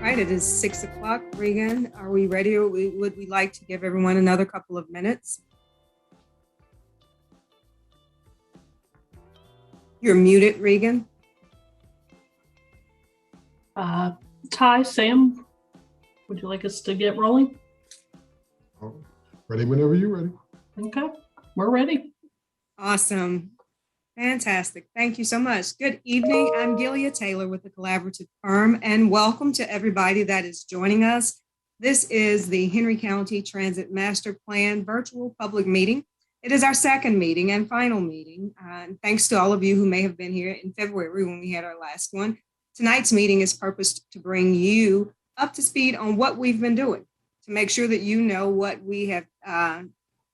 right, it is 6 o'clock. Regan, are we ready, or would we like to give everyone another couple of minutes? You're muted, Regan. Ty, Sam, would you like us to get rolling? Ready whenever you're ready. Okay, we're ready. Awesome. Fantastic. Thank you so much. Good evening. I'm Gilia Taylor with the Collaborative Firm, and welcome to everybody that is joining us. This is the Henry County Transit Master Plan virtual public meeting. It is our second meeting and final meeting. And thanks to all of you who may have been here in February when we had our last one. Tonight's meeting is purposed to bring you up to speed on what we've been doing, to make sure that you know what we have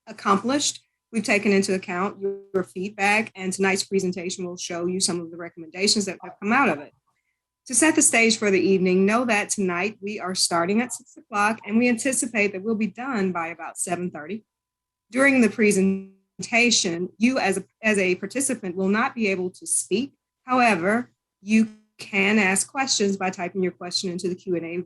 accomplished. We've taken into account your feedback, and tonight's presentation will show you some of the recommendations that have come out of it. To set the stage for the evening, know that tonight we are starting at 6 o'clock, and we anticipate that we'll be done by about 7:30. During the presentation, you as a participant will not be able to speak. However, you can ask questions by typing your question into the Q&A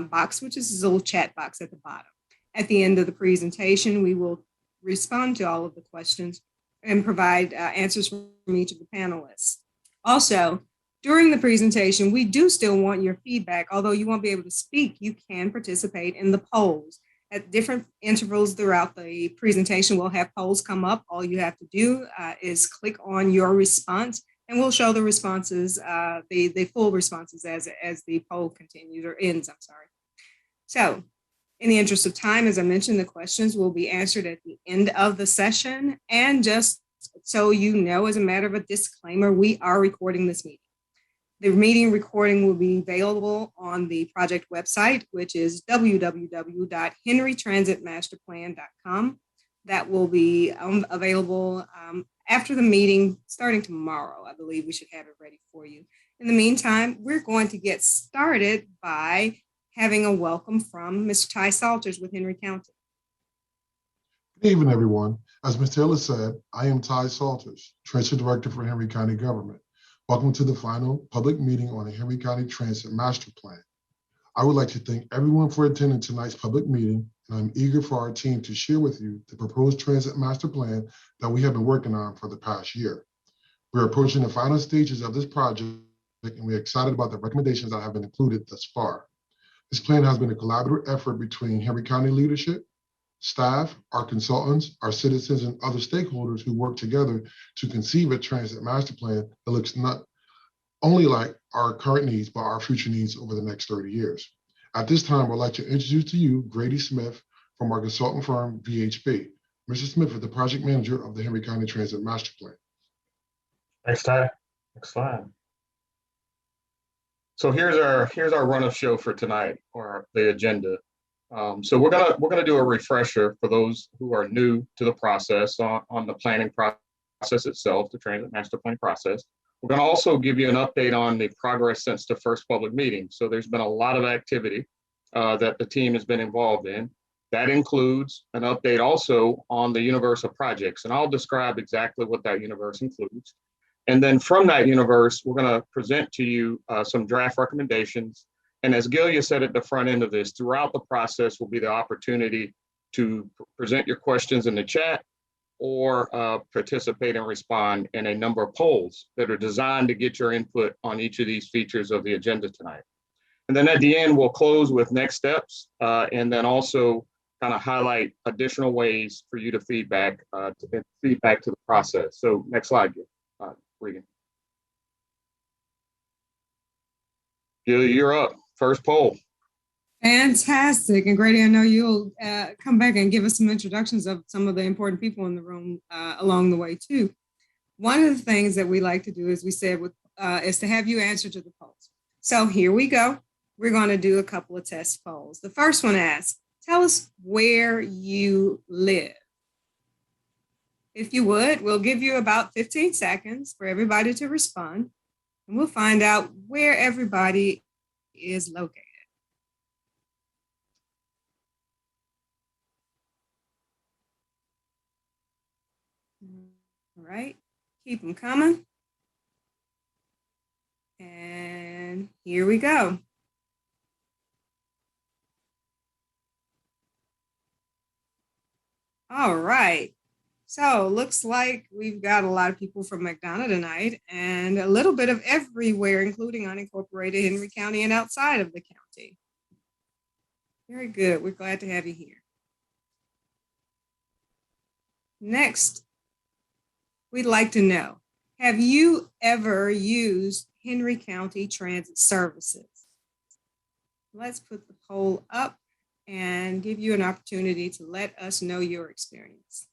box, which is this little chat box at the bottom. At the end of the presentation, we will respond to all of the questions and provide answers from each of the panelists. Also, during the presentation, we do still want your feedback. Although you won't be able to speak, you can participate in the polls. At different intervals throughout the presentation, we'll have polls come up. All you have to do is click on your response, and we'll show the responses, the full responses as the poll continues or ends, I'm sorry. So, in the interest of time, as I mentioned, the questions will be answered at the end of the session. And just so you know, as a matter of a disclaimer, we are recording this meeting. The meeting recording will be available on the project website, which is www.henrytransitmasterplan.com. That will be available after the meeting, starting tomorrow. I believe we should have it ready for you. In the meantime, we're going to get started by having a welcome from Mr. Ty Salters with Henry County. Good evening, everyone. As Ms. Taylor said, I am Ty Salters, Transit Director for Henry County Government. Welcome to the final public meeting on the Henry County Transit Master Plan. I would like to thank everyone for attending tonight's public meeting, and I'm eager for our team to share with you the proposed Transit Master Plan that we have been working on for the past year. We're approaching the final stages of this project, and we're excited about the recommendations that have been included thus far. This plan has been a collaborative effort between Henry County leadership, staff, our consultants, our citizens, and other stakeholders who work together to conceive a transit master plan that looks not only like our current needs, but our future needs over the next 30 years. At this time, I'd like to introduce to you Grady Smith from our consultant firm, VHB. Mr. Smith is the project manager of the Henry County Transit Master Plan. Thanks, Ty. Next slide. So here's our run of show for tonight, or the agenda. So we're gonna do a refresher for those who are new to the process on the planning process itself, the Transit Master Plan process. We're gonna also give you an update on the progress since the first public meeting. So there's been a lot of activity that the team has been involved in. That includes an update also on the universe of projects, and I'll describe exactly what that universe includes. And then from that universe, we're going to present to you some draft recommendations. And as Gilia said at the front end of this, throughout the process will be the opportunity to present your questions in the chat or participate and respond in a number of polls that are designed to get your input on each of these features of the agenda tonight. And then at the end, we'll close with next steps and then also kind of highlight additional ways for you to feedback to the process. So next slide, Regan. Gilia, you're up. First poll. Fantastic. And Grady, I know you'll come back and give us some introductions of some of the important people in the room along the way too. One of the things that we like to do, as we said, is to have you answer to the polls. So here we go. We're going to do a couple of test polls. The first one asks, tell us where you live. If you would, we'll give you about 15 seconds for everybody to respond, and we'll find out where everybody is located. All right, keep them coming. And here we go. All right. So looks like we've got a lot of people from McDonough tonight and a little bit of everywhere, including unincorporated Henry County and outside of the county. Very good. We're glad to have you here. Next, we'd like to know, have you ever used Henry County Transit Services? Let's put the poll up and give you an opportunity to let us know your experience.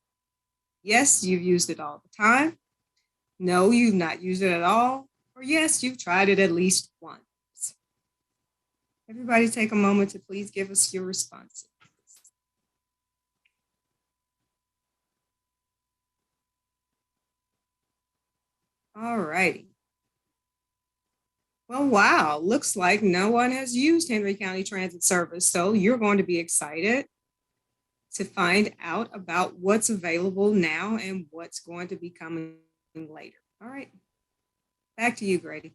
Yes, you've used it all the time. No, you've not used it at all. Or yes, you've tried it at least once. Everybody take a moment to please give us your responses. All righty. Well, wow, looks like no one has used Henry County Transit Service, so you're going to be excited to find out about what's available now and what's going to be coming later. All right, back to you, Grady.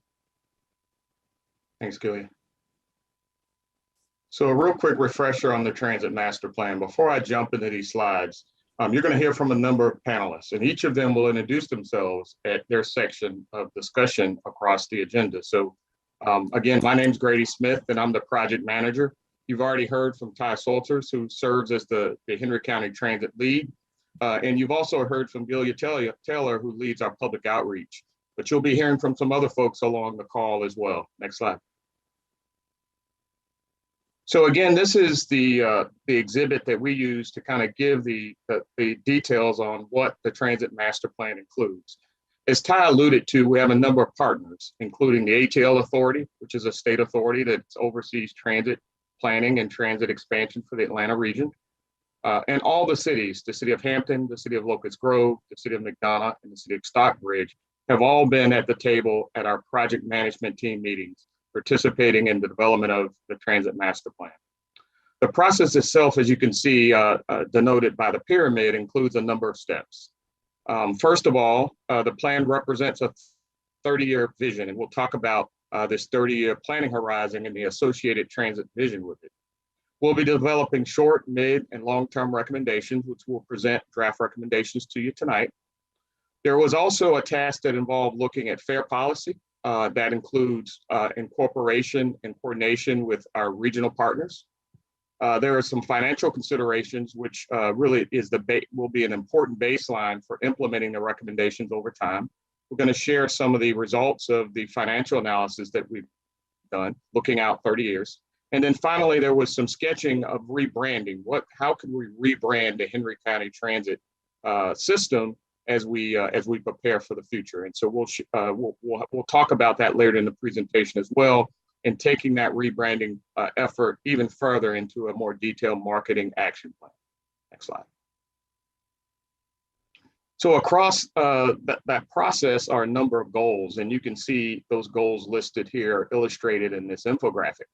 Thanks, Gillian. So a real quick refresher on the Transit Master Plan. Before I jump into these slides, you're going to hear from a number of panelists, and each of them will introduce themselves at their section of discussion across the agenda. So again, my name's Grady Smith, and I'm the project manager. You've already heard from Ty Salters, who serves as the Henry County Transit lead. And you've also heard from Gilia Taylor, who leads our public outreach. But you'll be hearing from some other folks along the call as well. Next slide. So again, this is the exhibit that we use to kind of give the details on what the Transit Master Plan includes. As Ty alluded to, we have a number of partners, including the ATL Authority, which is a state authority that oversees transit planning and transit expansion for the Atlanta region, and all the cities, the city of Hampton, the city of Locust Grove, the city of McDonough, and the city of Stockbridge, have all been at the table at our project management team meetings, participating in the development of the Transit Master Plan. The process itself, as you can see, denoted by the pyramid, includes a number of steps. First of all, the plan represents a 30-year vision, and we'll talk about this 30-year planning horizon and the associated transit vision with it. We'll be developing short, mid, and long-term recommendations, which we'll present draft recommendations to you tonight. There was also a task that involved looking at fair policy. That includes incorporation and coordination with our regional partners. There are some financial considerations, which really will be an important baseline for implementing the recommendations over time. We're going to share some of the results of the financial analysis that we've done, looking out 30 years. And then finally, there was some sketching of rebranding. How can we rebrand the Henry County Transit system as we prepare for the future? And so we'll talk about that later in the presentation as well, and taking that rebranding effort even further into a more detailed marketing action plan. Next slide. So across that process are a number of goals, and you can see those goals listed here, illustrated in this infographic.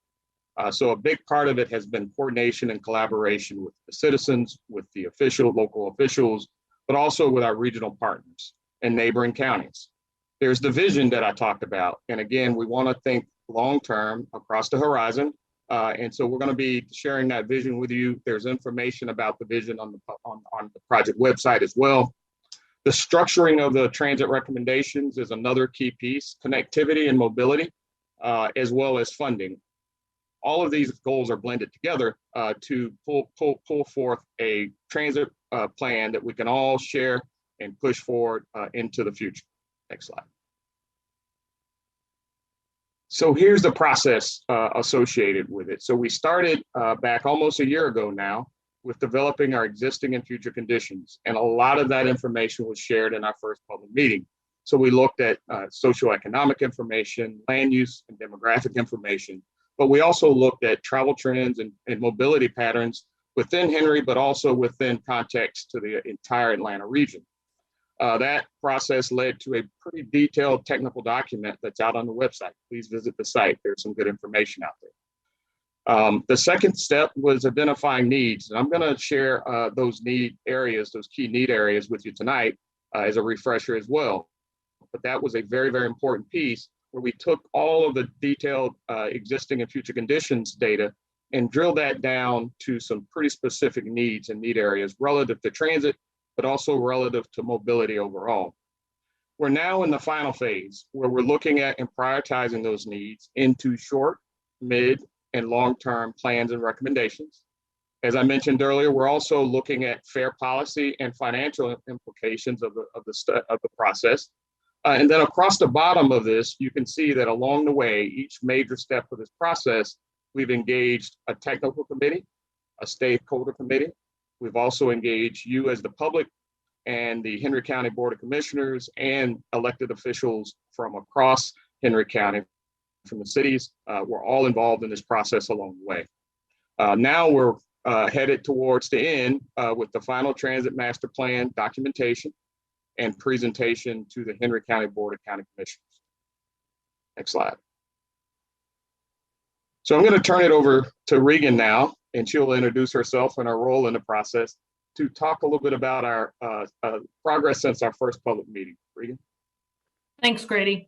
So a big part of it has been coordination and collaboration with the citizens, with the local officials, but also with our regional partners and neighboring counties. There's the vision that I talked about. And again, we want to think long-term across the horizon. And so we're going to be sharing that vision with you. There's information about the vision on the project website as well. The structuring of the transit recommendations is another key piece, connectivity and mobility, as well as funding. All of these goals are blended together to pull forth a transit plan that we can all share and push forward into the future. Next slide. So here's the process associated with it. So we started back almost a year ago now with developing our existing and future conditions. And a lot of that information was shared in our first public meeting. So we looked at socioeconomic information, land use and demographic information, but we also looked at travel trends and mobility patterns within Henry, but also within context to the entire Atlanta region. That process led to a pretty detailed technical document that's out on the website. Please visit the site. There's some good information out there. The second step was identifying needs. And I'm going to share those key need areas with you tonight as a refresher as well. But that was a very, very important piece where we took all of the detailed existing and future conditions data and drill that down to some pretty specific needs and need areas relative to transit, but also relative to mobility overall. We're now in the final phase where we're looking at and prioritizing those needs into short, mid, and long-term plans and recommendations. As I mentioned earlier, we're also looking at fair policy and financial implications of the process. And then across the bottom of this, you can see that along the way, each major step of this process, we've engaged a technical committee, a stakeholder committee. We've also engaged you as the public and the Henry County Board of Commissioners and elected officials from across Henry County, from the cities. We're all involved in this process along the way. Now we're headed towards the end with the final transit master plan documentation and presentation to the Henry County Board of County Commissioners. Next slide. So I'm going to turn it over to Regan now, and she'll introduce herself and her role in the process to talk a little bit about our progress since our first public meeting. Regan. Thanks, Grady.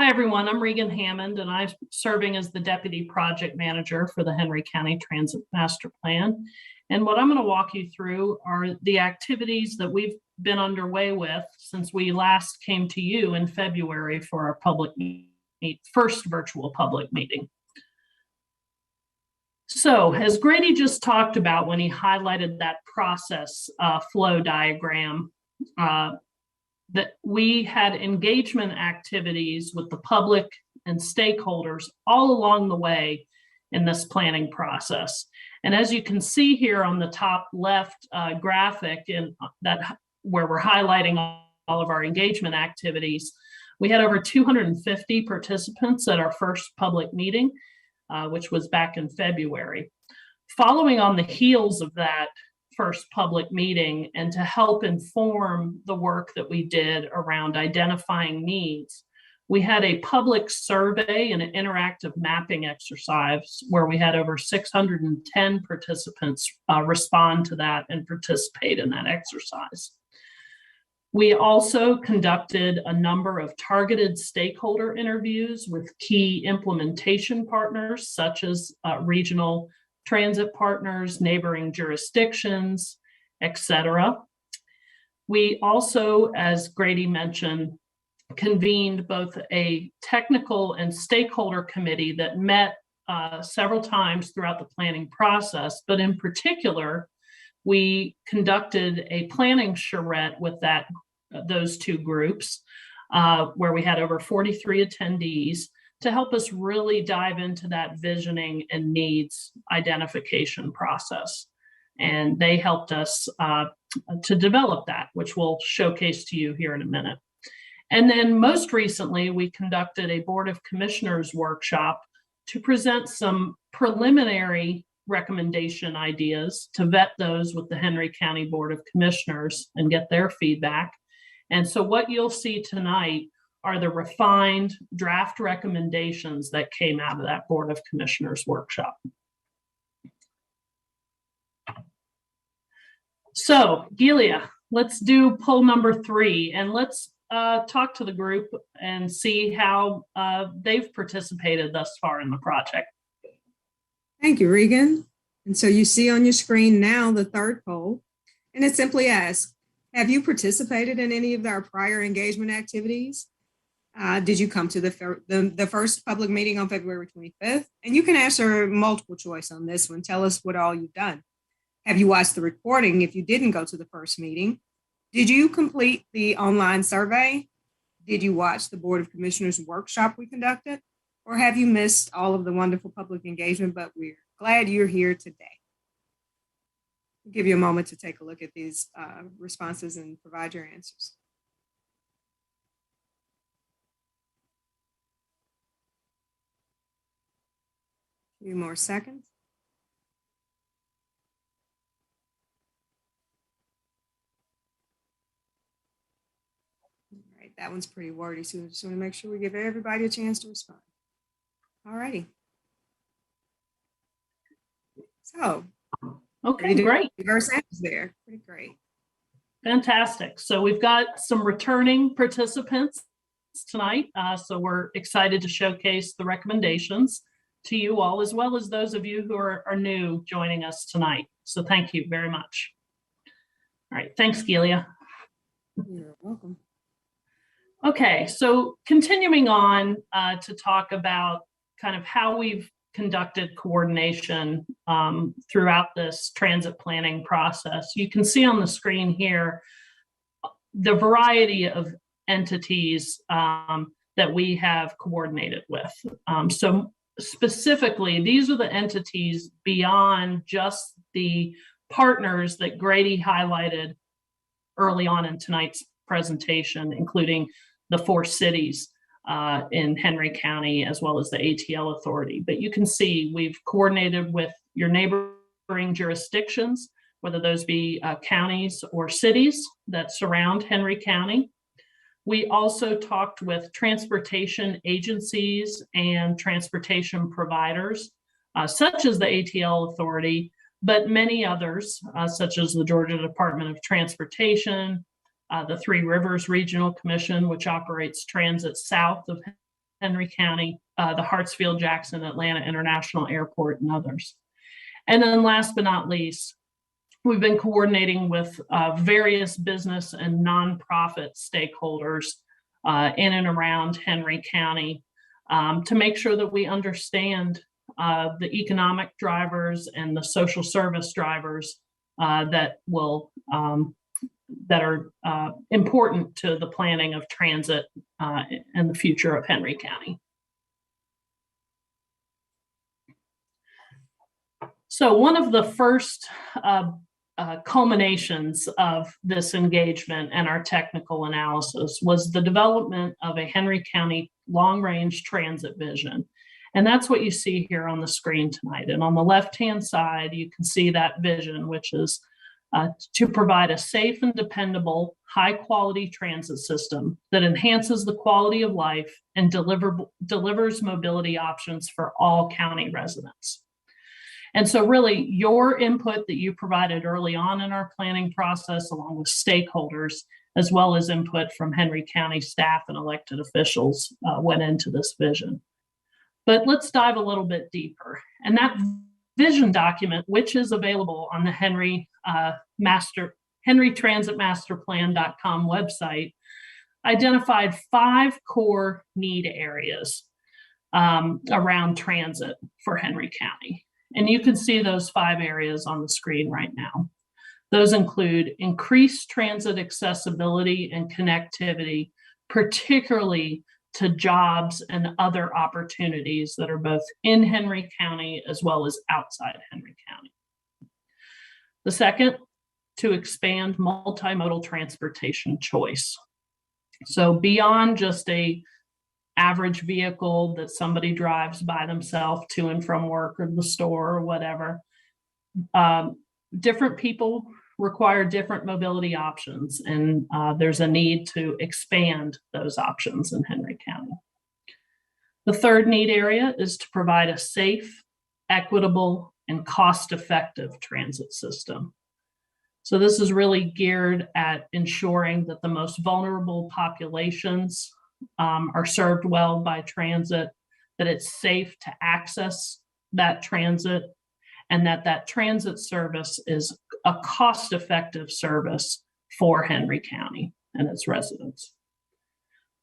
Hi, everyone. I'm Regan Hammond, and I'm serving as the Deputy Project Manager for the Henry County Transit Master Plan. And what I'm going to walk you through are the activities that we've been underway with since we last came to you in February for our first virtual public meeting. So as Grady just talked about when he highlighted that process flow diagram, that we had engagement activities with the public and stakeholders all along the way in this planning process. And as you can see here on the top left graphic in that where we're highlighting all of our engagement activities, we had over 250 participants at our first public meeting, which was back in February. Following on the heels of that first public meeting and to help inform the work that we did around identifying needs, we had a public survey and an interactive mapping exercise where we had over 610 participants respond to that and participate in that exercise. We also conducted a number of targeted stakeholder interviews with key implementation partners, such as regional transit partners, neighboring jurisdictions, etc. We also, as Grady mentioned, convened both a technical and stakeholder committee that met several times throughout the planning process, but in particular, we conducted a planning charrette with those two groups, where we had over 43 attendees to help us really dive into that visioning and needs identification process. And they helped us to develop that, which we'll showcase to you here in a minute. And then most recently, we conducted a Board of Commissioners workshop to present some preliminary recommendation ideas to vet those with the Henry County Board of Commissioners and get their feedback. And so what you'll see tonight are the refined draft recommendations that came out of that Board of Commissioners workshop. So, Gilia, let's do poll number 3, and let's talk to the group and see how they've participated thus far in the project. Thank you, Regan. And so you see on your screen now the third poll, and it simply asks, have you participated in any of our prior engagement activities? Did you come to the first public meeting on February 25th? And you can answer multiple choice on this one. Tell us what all you've done. Have you watched the recording if you didn't go to the first meeting? Did you complete the online survey? Did you watch the Board of Commissioners workshop we conducted? Or have you missed all of the wonderful public engagement, but we're glad you're here today? I'll give you a moment to take a look at these responses and provide your answers. A few more seconds. All right, that one's pretty wordy, so we just want to make sure we give everybody a chance to respond. All righty. So, okay, great. Diverse answers there. Pretty great. Fantastic. So we've got some returning participants tonight. So we're excited to showcase the recommendations. to you all, as well as those of you who are new joining us tonight. So thank you very much. All right, thanks, Gilia. You're welcome. Okay, so continuing on to talk about kind of how we've conducted coordination throughout this transit planning process. You can see on the screen here the variety of entities that we have coordinated with. So specifically, these are the entities beyond just the partners that Grady highlighted early on in tonight's presentation, including the 4 cities in Henry County, as well as the ATL Authority. But you can see we've coordinated with your neighboring jurisdictions, whether those be counties or cities that surround Henry County. We also talked with transportation agencies and transportation providers, such as the ATL Authority, but many others, such as the Georgia Department of Transportation, the Three Rivers Regional Commission, which operates transit south of Henry County, the Hartsfield-Jackson Atlanta International Airport, and others. And then last but not least, we've been coordinating with various business and nonprofit stakeholders in and around Henry County to make sure that we understand the economic drivers and the social service drivers that are important to the planning of transit and the future of Henry County. So one of the first culminations of this engagement and our technical analysis was the development of a Henry County long-range transit vision. And that's what you see here on the screen tonight. And on the left-hand side, you can see that vision, which is to provide a safe and dependable, high-quality transit system that enhances the quality of life and delivers mobility options for all county residents. And so really, your input that you provided early on in our planning process, along with stakeholders, as well as input from Henry County staff and elected officials, went into this vision. But let's dive a little bit deeper. And that vision document, which is available on the henrytransitmasterplan.com website, identified 5 core need areas around transit for Henry County. And you can see those 5 areas on the screen right now. Those include increased transit accessibility and connectivity, particularly to jobs and other opportunities that are both in Henry County as well as outside Henry County. The second, to expand multimodal transportation choice. So beyond just a average vehicle that somebody drives by themselves to and from work or the store or whatever, different people require different mobility options, and there's a need to expand those options in Henry County. The third need area is to provide a safe, equitable, and cost-effective transit system. So this is really geared at ensuring that the most vulnerable populations are served well by transit, that it's safe to access that transit, and that transit service is a cost-effective service for Henry County and its residents.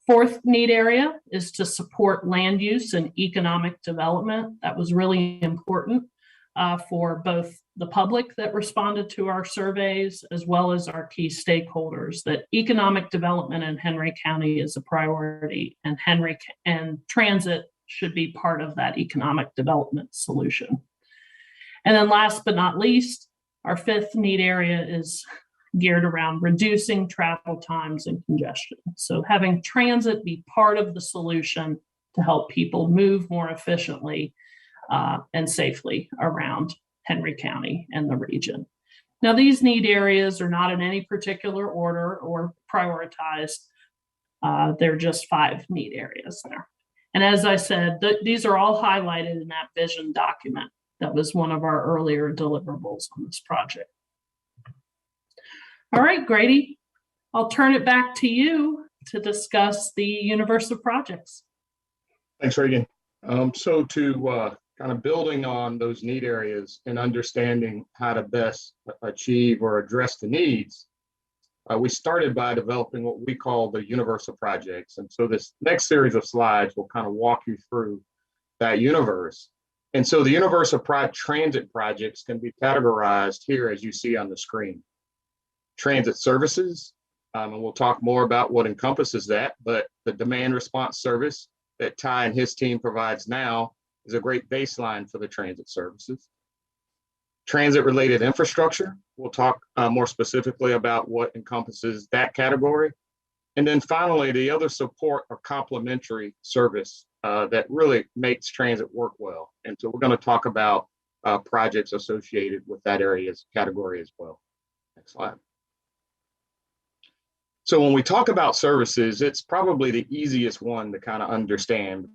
Fourth need area is to support land use and economic development. That was really important for both the public that responded to our surveys, as well as our key stakeholders, that economic development in Henry County is a priority, and transit should be part of that economic development solution. And then last but not least, our fifth need area is geared around reducing travel times and congestion. So having transit be part of the solution to help people move more efficiently and safely around Henry County and the region. Now, these need areas are not in any particular order or prioritized. They're just 5 need areas there. And as I said, these are all highlighted in that vision document. That was one of our earlier deliverables on this project. All right, Grady, I'll turn it back to you to discuss the universe of projects. Thanks, Reagan. So to kind of building on those need areas and understanding how to best achieve or address the needs, we started by developing what we call the universal projects. And so this next series of slides will kind of walk you through that universe. And so the universal transit projects can be categorized here as you see on the screen. Transit services, and we'll talk more about what encompasses that, but the demand response service that Ty and his team provides now is a great baseline for the transit services. Transit-related infrastructure, we'll talk more specifically about what encompasses that category. And then finally, the other support or complementary service that really makes transit work well. And so we're going to talk about projects associated with that category as well. Next slide. So when we talk about services, it's probably the easiest one to kind of understand,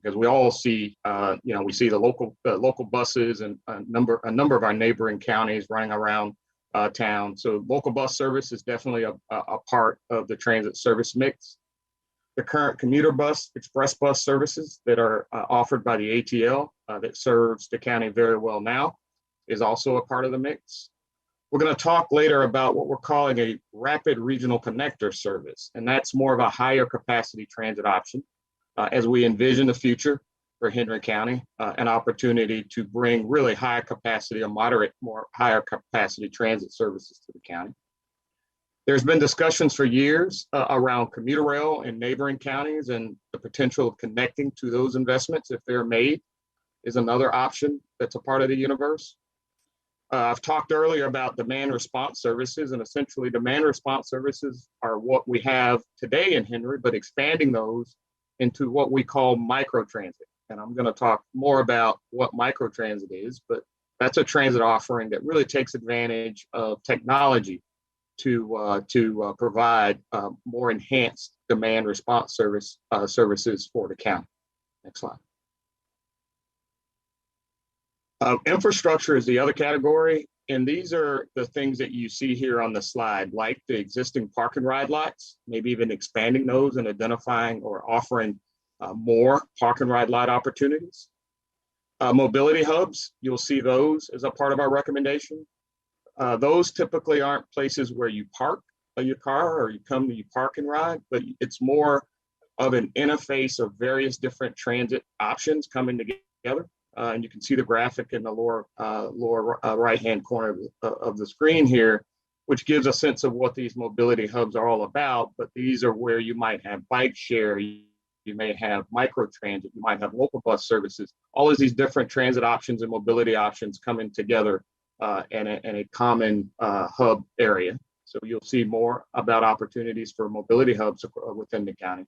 because we all see, we see the local buses and a number of our neighboring counties running around town. So local bus service is definitely a part of the transit service mix. The current commuter bus, express bus services that are offered by the ATL that serves the county very well now is also a part of the mix. We're going to talk later about what we're calling a rapid regional connector service, and that's more of a higher capacity transit option as we envision the future for Henry County, an opportunity to bring really high capacity or higher capacity transit services to the county. There's been discussions for years around commuter rail in neighboring counties, and the potential of connecting to those investments, if they're made, is another option that's a part of the universe. I've talked earlier about demand response services, and essentially demand response services are what we have today in Henry, but expanding those into what we call microtransit. And I'm going to talk more about what microtransit is, but that's a transit offering that really takes advantage of technology to provide more enhanced demand response services for the county. Next slide. Infrastructure is the other category, and these are the things that you see here on the slide, like the existing park and ride lots, maybe even expanding those and identifying or offering more park and ride lot opportunities. Mobility hubs, you'll see those as a part of our recommendation. Those typically aren't places where you park your car or you come to you park and ride, but it's more of an interface of various different transit options coming together. And you can see the graphic in the lower right-hand corner of the screen here, which gives a sense of what these mobility hubs are all about. But these are where you might have bike share, you may have microtransit, you might have local bus services, all of these different transit options and mobility options coming together in a common hub area. So you'll see more about opportunities for mobility hubs within the county.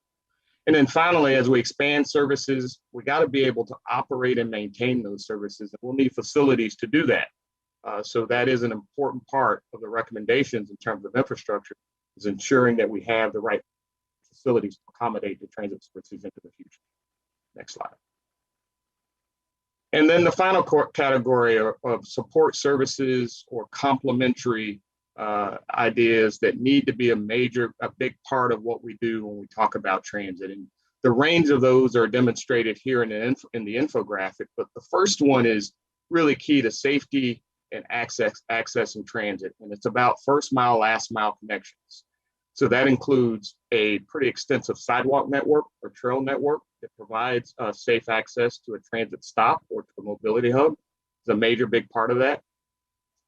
And then finally, as we expand services, we got to be able to operate and maintain those services. And we'll need facilities to do that. So that is an important part of the recommendations in terms of infrastructure, is ensuring that we have the right facilities to accommodate the transit services into the future. Next slide. And then the final category of support services or complementary ideas that need to be a big part of what we do when we talk about transit. And the range of those are demonstrated here in the infographic, but the first one is really key to safety and access in transit. And it's about first mile, last mile connections. So that includes a pretty extensive sidewalk network or trail network that provides safe access to a transit stop or to a mobility hub. It's a major big part of that.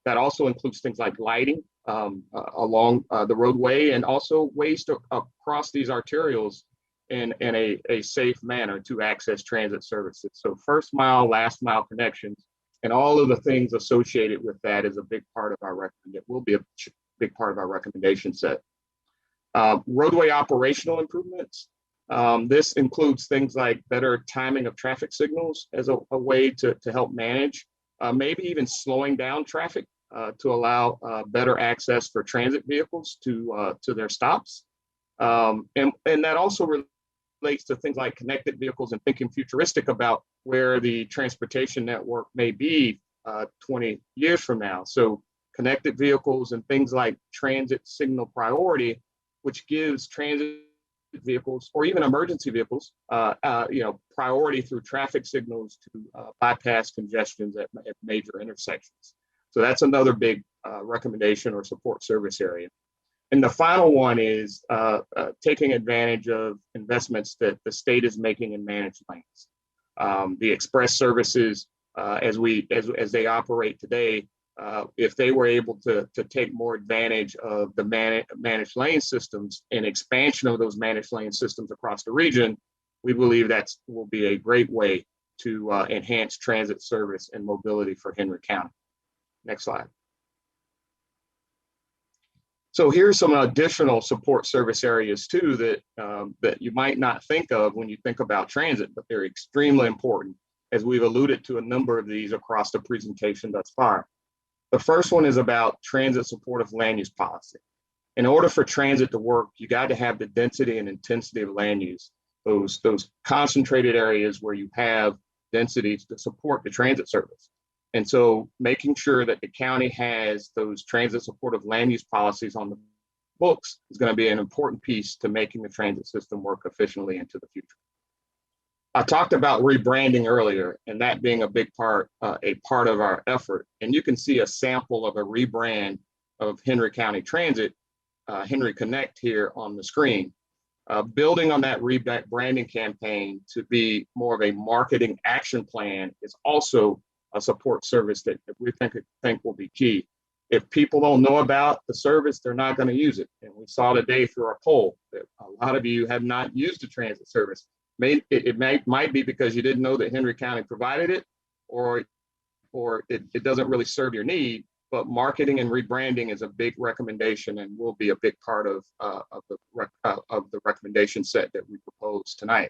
That also includes things like lighting along the roadway, and also ways to cross these arterials in a safe manner to access transit services. So first mile, last mile connections, and all of the things associated with that is a big part of our recommendation. It will be a big part of our recommendation set. Roadway operational improvements. This includes things like better timing of traffic signals as a way to help manage, maybe even slowing down traffic to allow better access for transit vehicles to their stops. And that also relates to things like connected vehicles and thinking futuristic about where the transportation network may be 20 years from now. So connected vehicles and things like transit signal priority, which gives transit vehicles or even emergency vehicles, priority through traffic signals to bypass congestions at major intersections. So that's another big recommendation or support service area. And the final one is taking advantage of investments that the state is making in managed lanes. The express services, as they operate today, if they were able to take more advantage of the managed lane systems and expansion of those managed lane systems across the region, we believe that will be a great way to enhance transit service and mobility for Henry County. Next slide. So here's some additional support service areas too that you might not think of when you think about transit, but they're extremely important, as we've alluded to a number of these across the presentation thus far. The first one is about transit supportive land use policy. In order for transit to work, you got to have the density and intensity of land use, those concentrated areas where you have densities to support the transit service. And so making sure that the county has those transit supportive land use policies on the books is going to be an important piece to making the transit system work efficiently into the future. I talked about rebranding earlier, and that being a big part, of our effort. And you can see a sample of a rebrand of Henry County Transit, Henry Connect here on the screen. Building on that rebranding campaign to be more of a marketing action plan is also a support service that we think will be key. If people don't know about the service, they're not going to use it. And we saw today through our poll that a lot of you have not used the transit service. It might be because you didn't know that Henry County provided it, or it doesn't really serve your need. But marketing and rebranding is a big recommendation and will be a big part of the recommendation set that we propose tonight.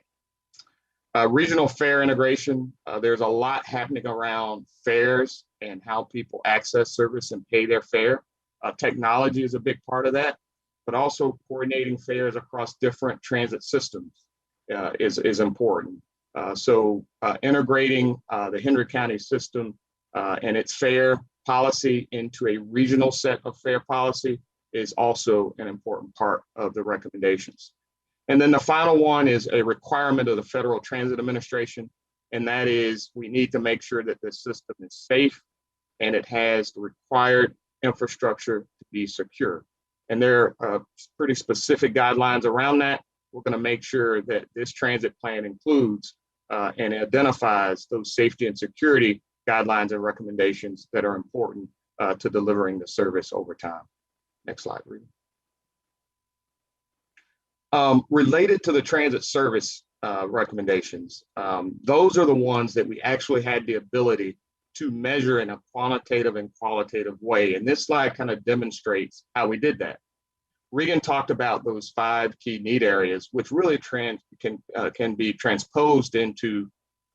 Regional fare integration. There's a lot happening around fares and how people access service and pay their fare. Technology is a big part of that, but also coordinating fares across different transit systems is important. So integrating the Henry County system and its fare policy into a regional set of fare policy is also an important part of the recommendations. And then the final one is a requirement of the Federal Transit Administration, and that is we need to make sure that this system is safe and it has the required infrastructure to be secure. And there are pretty specific guidelines around that. We're going to make sure that this transit plan includes and identifies those safety and security guidelines and recommendations that are important to delivering the service over time. Next slide, please. Related to the transit service recommendations, those are the ones that we actually had the ability to measure in a quantitative and qualitative way. And this slide kind of demonstrates how we did that. Regan talked about those 5 key need areas, which really can be transposed into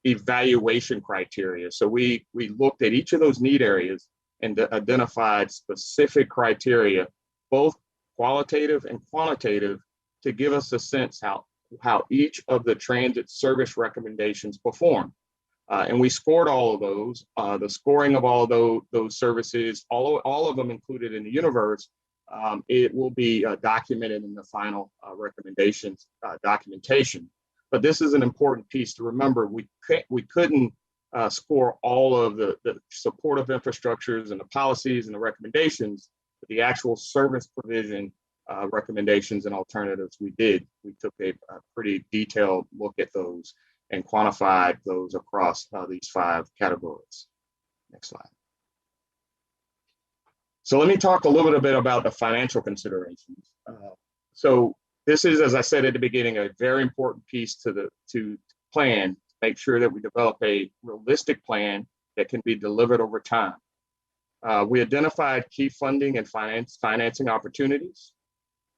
evaluation criteria. So we looked at each of those need areas and identified specific criteria, both qualitative and quantitative, to give us a sense how each of the transit service recommendations perform. And we scored all of those. The scoring of all of those services, all of them included in the universe, it will be documented in the final recommendations documentation. But this is an important piece to remember. We couldn't score all of the supportive infrastructures and the policies and the recommendations, but the actual service provision recommendations and alternatives we did. We took a pretty detailed look at those and quantified those across these 5 categories. Next slide. So let me talk a little bit about the financial considerations. So this is, as I said at the beginning, a very important piece to plan, to make sure that we develop a realistic plan that can be delivered over time. We identified key funding and financing opportunities.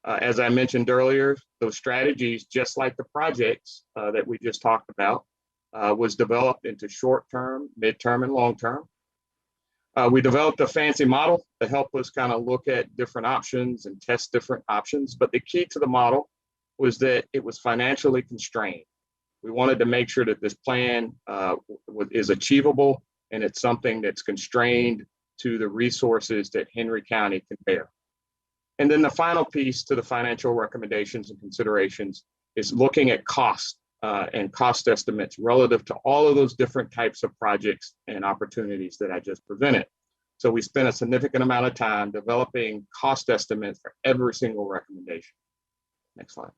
As I mentioned earlier, those strategies, just like the projects that we just talked about, was developed into short-term, mid-term, and long-term. We developed a fancy model to help us kind of look at different options and test different options. But the key to the model was that it was financially constrained. We wanted to make sure that this plan is achievable and it's something that's constrained to the resources that Henry County can bear. And then the final piece to the financial recommendations and considerations is looking at cost and cost estimates relative to all of those different types of projects and opportunities that I just presented. So we spent a significant amount of time developing cost estimates for every single recommendation. Next slide.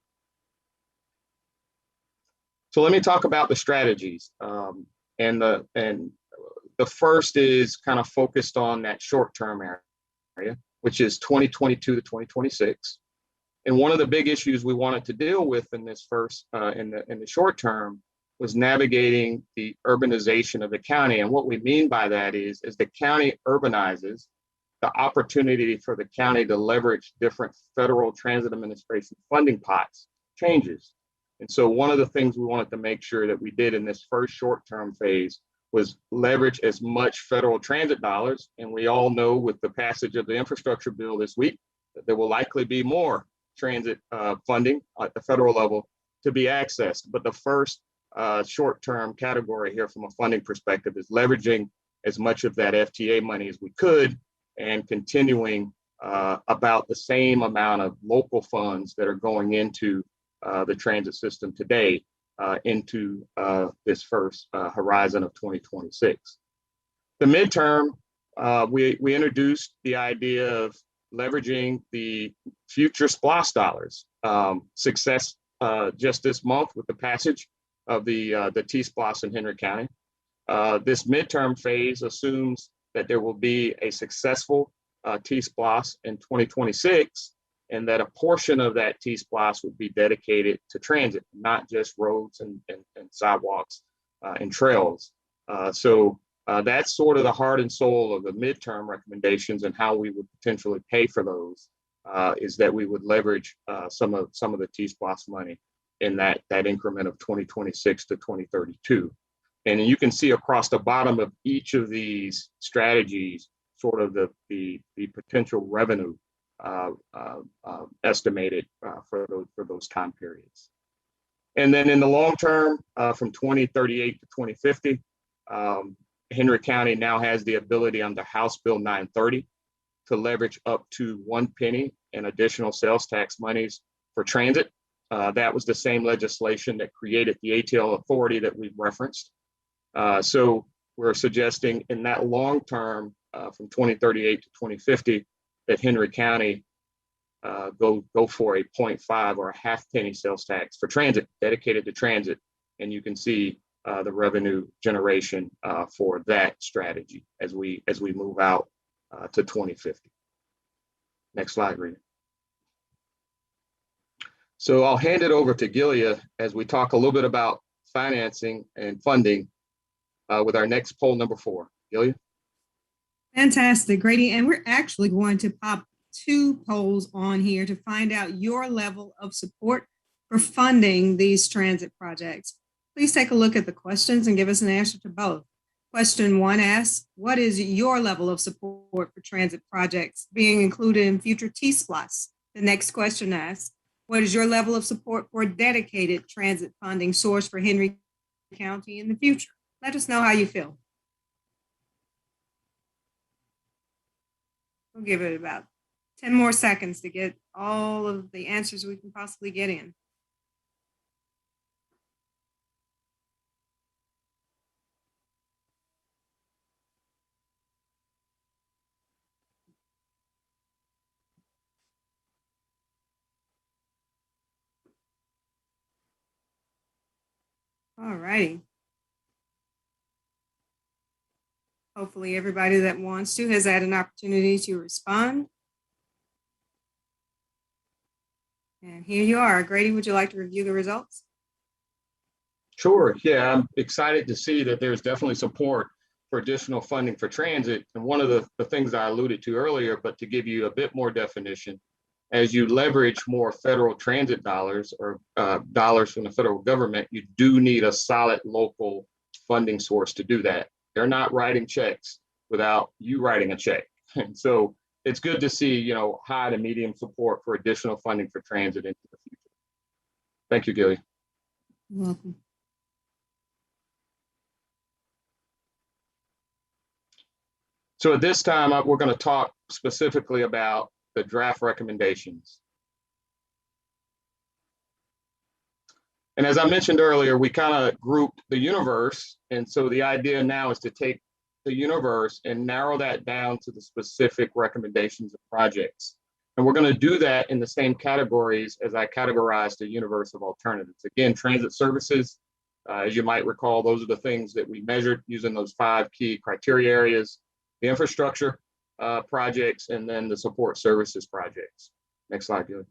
So let me talk about the strategies. And the first is kind of focused on that short-term area, which is 2022 to 2026. And one of the big issues we wanted to deal with in this first, in the short term, was navigating the urbanization of the county. And what we mean by that is, as the county urbanizes, the opportunity for the county to leverage different federal transit administration funding pots changes. And so one of the things we wanted to make sure that we did in this first short-term phase was leverage as much federal transit dollars. And we all know with the passage of the infrastructure bill this week, that there will likely be more transit funding at the federal level to be accessed. But the first short-term category here from a funding perspective is leveraging as much of that FTA money as we could and continuing about the same amount of local funds that are going into the transit system today into this first horizon of 2026. The midterm, we introduced the idea of leveraging the future SPLOST dollars. Success just this month with the passage of the T-SPLOST in Henry County. This midterm phase assumes that there will be a successful T-SPLOST in 2026, and that a portion of that T-SPLOST would be dedicated to transit, not just roads and sidewalks and trails. So that's sort of the heart and soul of the midterm recommendations, and how we would potentially pay for those is that we would leverage some of the T-SPLOST money in that increment of 2026 to 2032. And you can see across the bottom of each of these strategies sort of the potential revenue estimated for those time periods. And then in the long term, from 2038 to 2050, Henry County now has the ability under House Bill 930 to leverage up to 1 penny in additional sales tax monies for transit. That was the same legislation that created the ATL authority that we've referenced. So we're suggesting in that long term, from 2038 to 2050, that Henry County go for a 0.5 or a half penny sales tax for transit, dedicated to transit. And you can see the revenue generation for that strategy as we move out to 2050. Next slide, Rita. So I'll hand it over to Gilia as we talk a little bit about financing and funding with our next poll number 4. Gilia? Fantastic, Grady. And we're actually going to pop 2 polls on here to find out your level of support for funding these transit projects. Please take a look at the questions and give us an answer to both. Question 1 asks, what is your level of support for transit projects being included in future T-SPLOST? The next question asks, what is your level of support for a dedicated transit funding source for Henry County in the future? Let us know how you feel. We'll give it about 10 more seconds to get all of the answers we can possibly get in. All righty. Hopefully everybody that wants to has had an opportunity to respond. And here you are. Grady, would you like to review the results? Sure. Yeah, I'm excited to see that there's definitely support for additional funding for transit. And one of the things I alluded to earlier, but to give you a bit more definition, as you leverage more federal transit dollars or dollars from the federal government, you do need a solid local funding source to do that. They're not writing checks without you writing a check. And so it's good to see, high to medium support for additional funding for transit into the future. Thank you, Gilly. You're welcome. So at this time, we're going to talk specifically about the draft recommendations. And as I mentioned earlier, we kind of grouped the universe. And so the idea now is to take the universe and narrow that down to the specific recommendations of projects. And we're going to do that in the same categories as I categorized the universe of alternatives. Again, transit services, as you might recall, those are the things that we measured using those 5 key criteria areas, the infrastructure projects, and then the support services projects. Next slide, Gilly.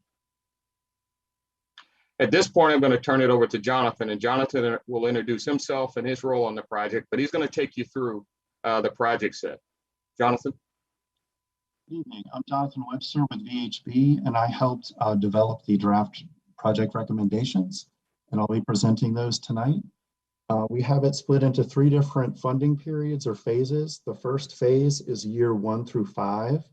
At this point, I'm going to turn it over to Jonathan, and Jonathan will introduce himself and his role on the project, but he's going to take you through the project set. Jonathen. Good evening. I'm Jonathan Webster with VHB, and I helped develop the draft project recommendations, and I'll be presenting those tonight. We have it split into 3 different funding periods or phases. The first phase is year 1 through 5.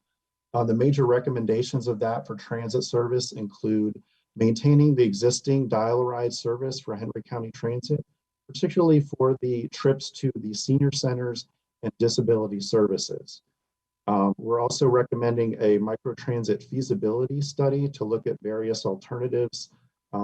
The major recommendations of that for transit service include maintaining the existing dial-a-ride service for Henry County Transit, particularly for the trips to the senior centers and disability services. We're also recommending a microtransit feasibility study to look at various alternatives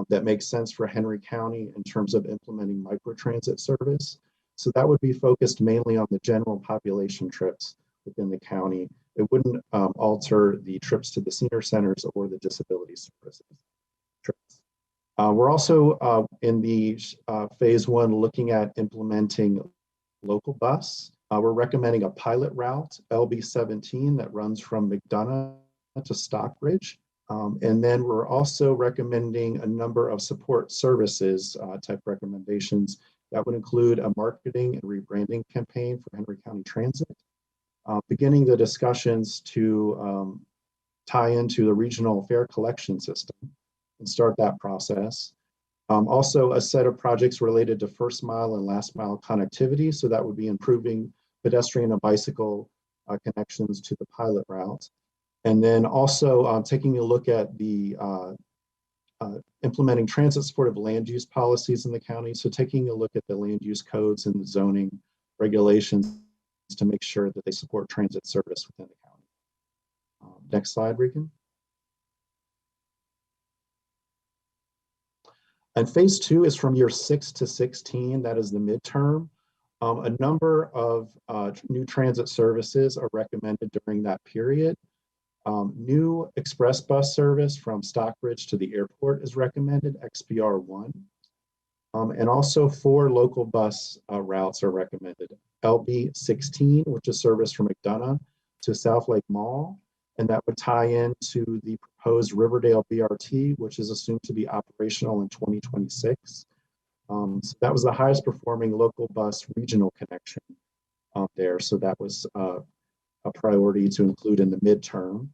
that make sense for Henry County in terms of implementing microtransit service. So that would be focused mainly on the general population trips within the county. It wouldn't alter the trips to the senior centers or the disability services trips. We're also in the phase 1 looking at implementing local bus. We're recommending a pilot route, LB17, that runs from McDonough to Stockbridge. And then we're also recommending a number of support services type recommendations that would include a marketing and rebranding campaign for Henry County Transit, beginning the discussions to tie into the regional fare collection system and start that process. Also a set of projects related to first mile and last mile connectivity. So that would be improving pedestrian and bicycle connections to the pilot route. And then also taking a look at the implementing transit supportive land use policies in the county. So taking a look at the land use codes and the zoning regulations to make sure that they support transit service within the county. Next slide, Regan. And phase 2 is from year 6 to 16, that is the midterm. A number of new transit services are recommended during that period. New express bus service from Stockbridge to the airport is recommended, XBR1. And also 4 local bus routes are recommended. LB16, which is service from McDonough to South Lake Mall, and that would tie into the proposed Riverdale BRT, which is assumed to be operational in 2026. So that was the highest performing local bus regional connection there. So that was a priority to include in the midterm.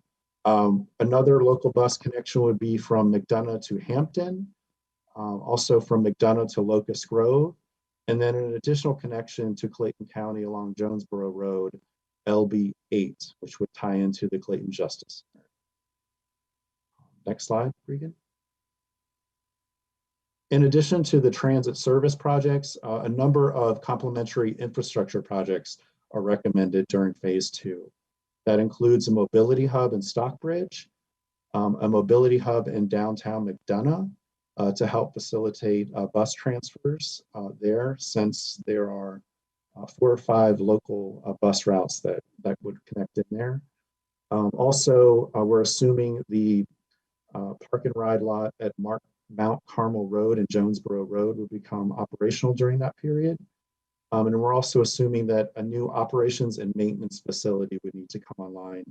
Another local bus connection would be from McDonough to Hampton, also from McDonough to Locust Grove, and then an additional connection to Clayton County along Jonesboro Road, LB8, which would tie into the Clayton Justice Center. Next slide, Regan. In addition to the transit service projects, a number of complementary infrastructure projects are recommended during phase 2. That includes a mobility hub in Stockbridge, a mobility hub in downtown McDonough to help facilitate bus transfers there, since there are 4 or 5 local bus routes that would connect in there. Also, we're assuming the park and ride lot at Mount Carmel Road and Jonesboro Road would become operational during that period. And we're also assuming that a new operations and maintenance facility would need to come online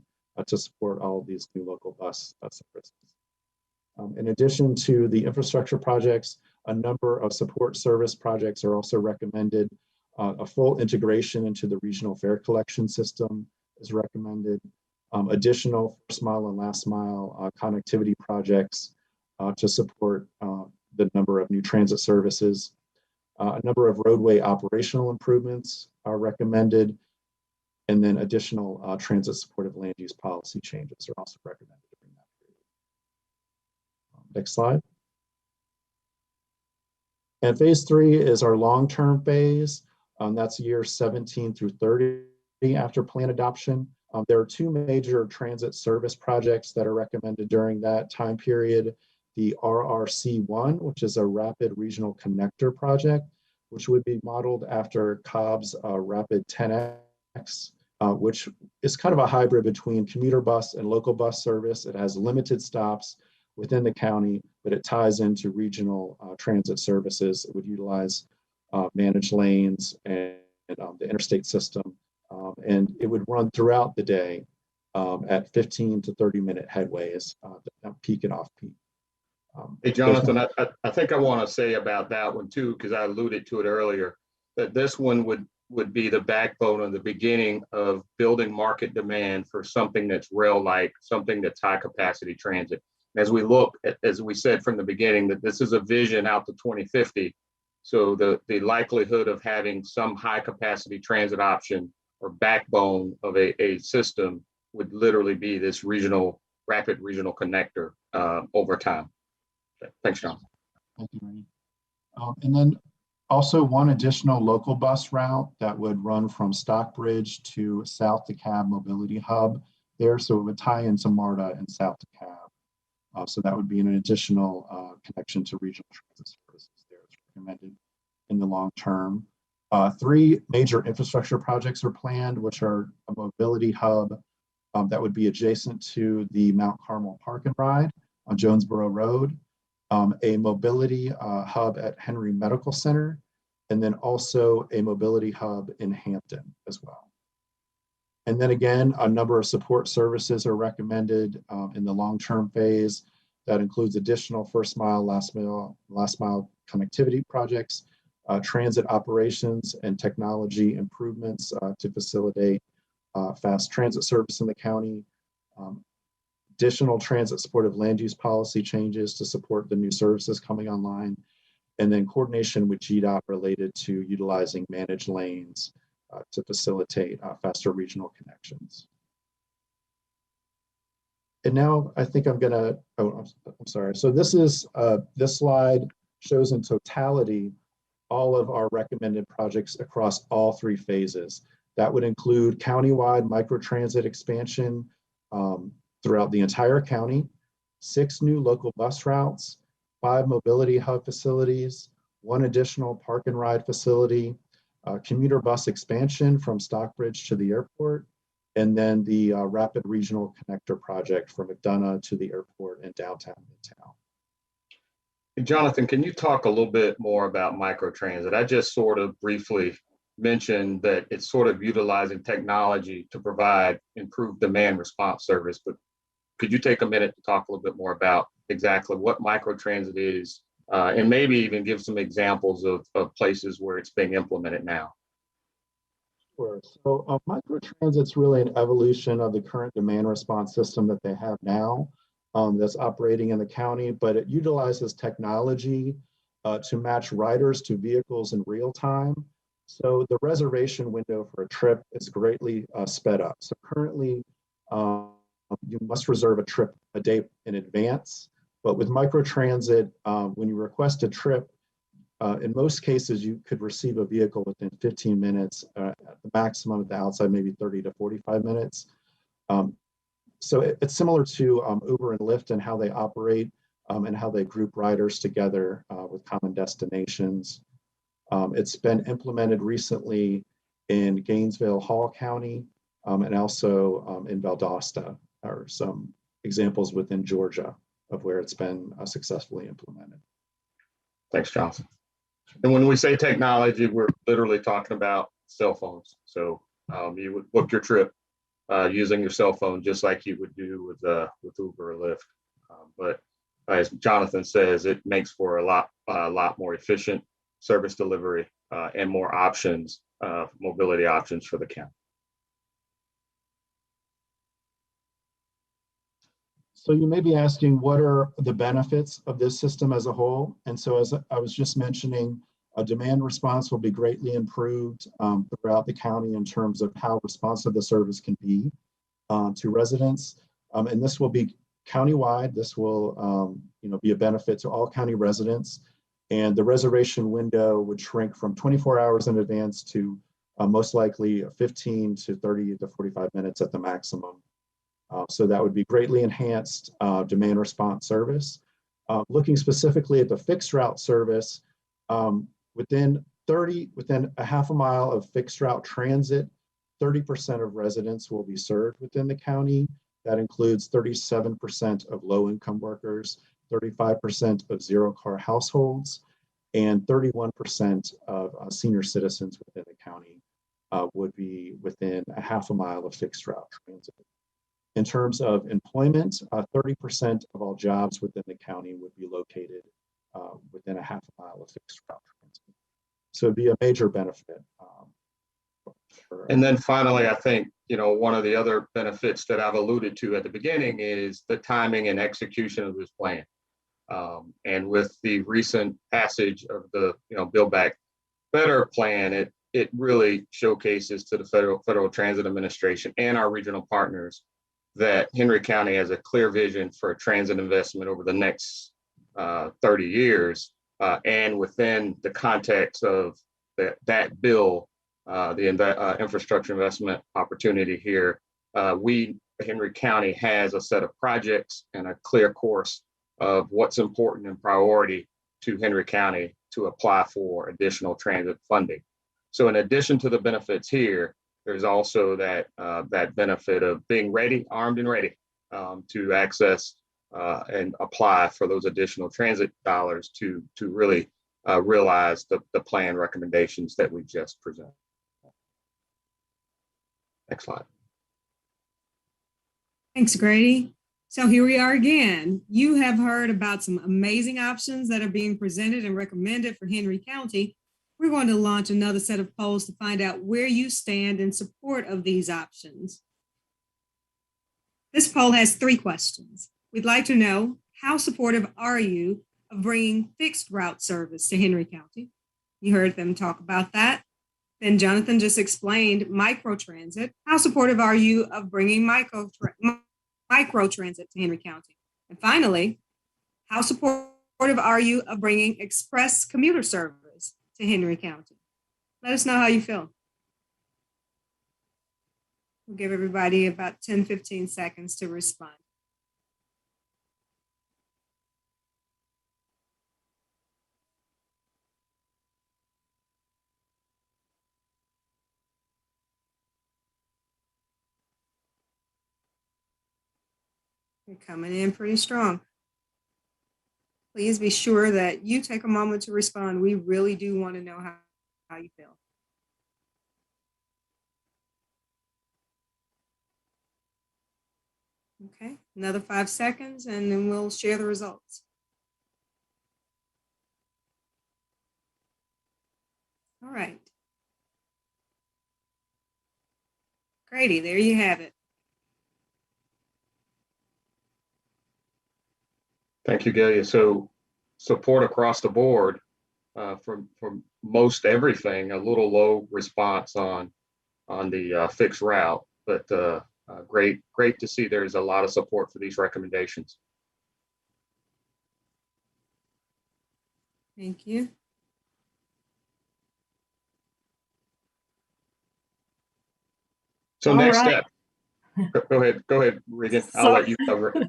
to support all of these new local bus services. In addition to the infrastructure projects, a number of support service projects are also recommended. A full integration into the regional fare collection system is recommended. Additional first mile and last mile connectivity projects to support the number of new transit services. A number of roadway operational improvements are recommended, and then additional transit supportive land use policy changes are also recommended during that period. Next slide. And phase 3 is our long-term phase. That's years 17 through 30 after plan adoption. There are 2 major transit service projects that are recommended during that time period. the RRC1, which is a Rapid Regional Connector project, which would be modeled after Cobb's Rapid 10X, which is kind of a hybrid between commuter bus and local bus service. It has limited stops within the county, but it ties into regional transit services. It would utilize managed lanes and the interstate system, and it would run throughout the day at 15 to 30-minute headways, peak and off-peak. Hey, Jonathan, I think I want to say about that one too, because I alluded to it earlier, that this one would be the backbone of the beginning of building market demand for something that's rail-like, something that's high-capacity transit. As we look at, as we said from the beginning, that this is a vision out to 2050. So the likelihood of having some high-capacity transit option or backbone of a system would literally be this rapid regional connector over time. Thanks, John. Thank you, Ernie. And then also one additional local bus route that would run from Stockbridge to South DeKalb Mobility Hub there. So it would tie into MARTA and South DeKalb. So that would be an additional connection to regional transit services there. It's recommended in the long term. 3 major infrastructure projects are planned, which are a mobility hub that would be adjacent to the Mount Carmel Park and Ride on Jonesboro Road, a mobility hub at Henry Medical Center, and then also a mobility hub in Hampton as well. And then again, a number of support services are recommended in the long-term phase. That includes additional first mile, last mile connectivity projects, transit operations and technology improvements to facilitate fast transit service in the county, additional transit supportive land use policy changes to support the new services coming online, and then coordination with GDOT related to utilizing managed lanes to facilitate faster regional connections. And now I think I'm gonna, I'm sorry. So this slide shows in totality all of our recommended projects across all 3 phases. That would include countywide microtransit expansion throughout the entire county, 6 new local bus routes, 5 mobility hub facilities, 1 additional park and ride facility, commuter bus expansion from Stockbridge to the airport, and then the Rapid Regional Connector project from McDonough to the airport and downtown Midtown. Jonathan, can you talk a little bit more about microtransit? I just sort of briefly mentioned that it's sort of utilizing technology to provide improved demand response service, but could you take a minute to talk a little bit more about exactly what microtransit is, and maybe even give some examples of places where it's being implemented now? Sure. So microtransit's really an evolution of the current demand response system that they have now that's operating in the county, but it utilizes technology to match riders to vehicles in real time. So the reservation window for a trip is greatly sped up. So currently, you must reserve a trip a day in advance, but with microtransit, when you request a trip, in most cases, you could receive a vehicle within 15 minutes, at the maximum at the outside, maybe 30 to 45 minutes. So it's similar to Uber and Lyft and how they operate and how they group riders together with common destinations. It's been implemented recently in Gainesville, Hall County, and also in Valdosta are some examples within Georgia of where it's been successfully implemented. Thanks, Jonathan. And when we say technology, we're literally talking about cell phones. So you would book your trip using your cell phone, just like you would do with Uber or Lyft. But as Jonathan says, it makes for a lot more efficient service delivery and more options, mobility options for the county. So you may be asking, what are the benefits of this system as a whole? And so as I was just mentioning, a demand response will be greatly improved throughout the county in terms of how responsive the service can be to residents. And this will be countywide. This will be a benefit to all county residents. And the reservation window would shrink from 24 hours in advance to most likely 15 to 30 to 45 minutes at the maximum. So that would be greatly enhanced demand response service. Looking specifically at the fixed route service, within a half a mile of fixed route transit, 30% of residents will be served within the county. That includes 37% of low-income workers, 35% of zero-car households, and 31% of senior citizens within the county would be within a half a mile of fixed route transit. In terms of employment, 30% of all jobs within the county would be located within a half a mile of fixed route transit. So it'd be a major benefit. And then finally, I think, one of the other benefits that I've alluded to at the beginning is the timing and execution of this plan. And with the recent passage of the, Build Back Better plan, it really showcases to the Federal Transit Administration and our regional partners that Henry County has a clear vision for transit investment over the next 30 years. And within the context of that bill, the infrastructure investment opportunity here, Henry County has a set of projects and a clear course of what's important and priority to Henry County to apply for additional transit funding. So in addition to the benefits here, there's also that benefit of being ready, armed and ready to access and apply for those additional transit dollars to really realize the plan recommendations that we just presented. Next slide. Thanks, Grady. So here we are again. You have heard about some amazing options that are being presented and recommended for Henry County. We're going to launch another set of polls to find out where you stand in support of these options. This poll has 3 questions. We'd like to know, how supportive are you of bringing fixed route service to Henry County? You heard them talk about that. Then Jonathan just explained microtransit. How supportive are you of bringing microtransit to Henry County? And finally, how supportive are you of bringing express commuter service to Henry County? Let us know how you feel. We'll give everybody about 10, 15 seconds to respond. You're coming in pretty strong. Please be sure that you take a moment to respond. We really do want to know how you feel. Okay, another 5 seconds and then we'll share the results. All right. Grady, there you have it. Thank you, Galia. So support across the board for most everything, a little low response on the fixed route, but great to see there's a lot of support for these recommendations. Thank you. So All next right. step. Go ahead, Regan. I'll let you cover it.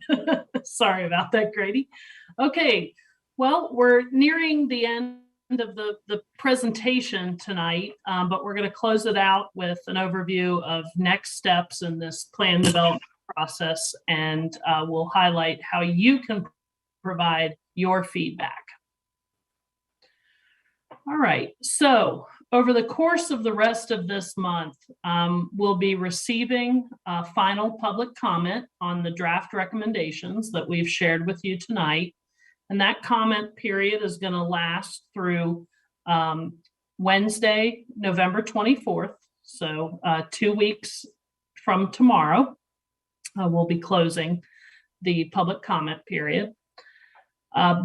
Sorry about that, Grady. Okay, well, we're nearing the end of the presentation tonight, but we're going to close it out with an overview of next steps in this plan development process, and we'll highlight how you can provide your feedback. All right, so over the course of the rest of this month, we'll be receiving a final public comment on the draft recommendations that we've shared with you tonight. And that comment period is going to last through Wednesday, November 24th. So 2 weeks from tomorrow, we'll be closing the public comment period.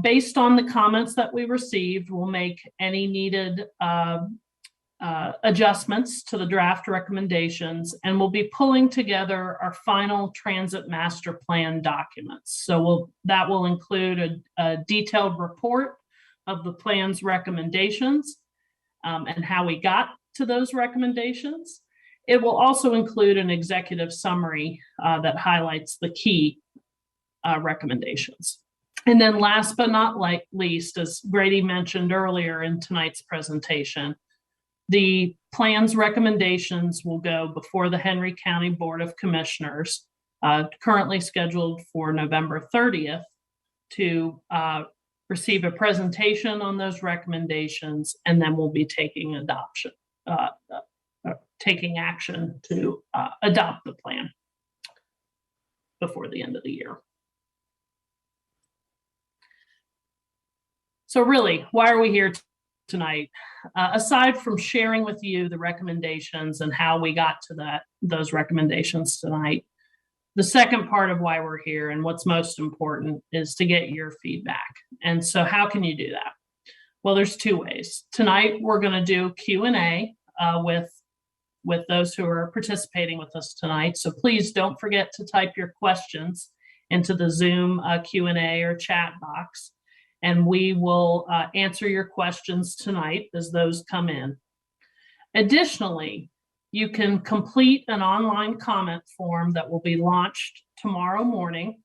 Based on the comments that we received, we'll make any needed adjustments to the draft recommendations, and we'll be pulling together our final transit master plan documents. So that will include a detailed report of the plan's recommendations and how we got to those recommendations. It will also include an executive summary that highlights the key recommendations. And then last but not least, as Grady mentioned earlier in tonight's presentation, the plan's recommendations will go before the Henry County Board of Commissioners, currently scheduled for November 30th, to receive a presentation on those recommendations, and then we'll be taking action to adopt the plan before the end of the year. So really, why are we here tonight? Aside from sharing with you the recommendations and how we got to those recommendations tonight, the second part of why we're here and what's most important is to get your feedback. And so how can you do that? Well, there's two ways. Tonight, we're going to do Q&A with those who are participating with us tonight. So please don't forget to type your questions into the Zoom Q&A or chat box, and we will answer your questions tonight as those come in. Additionally, you can complete an online comment form that will be launched tomorrow morning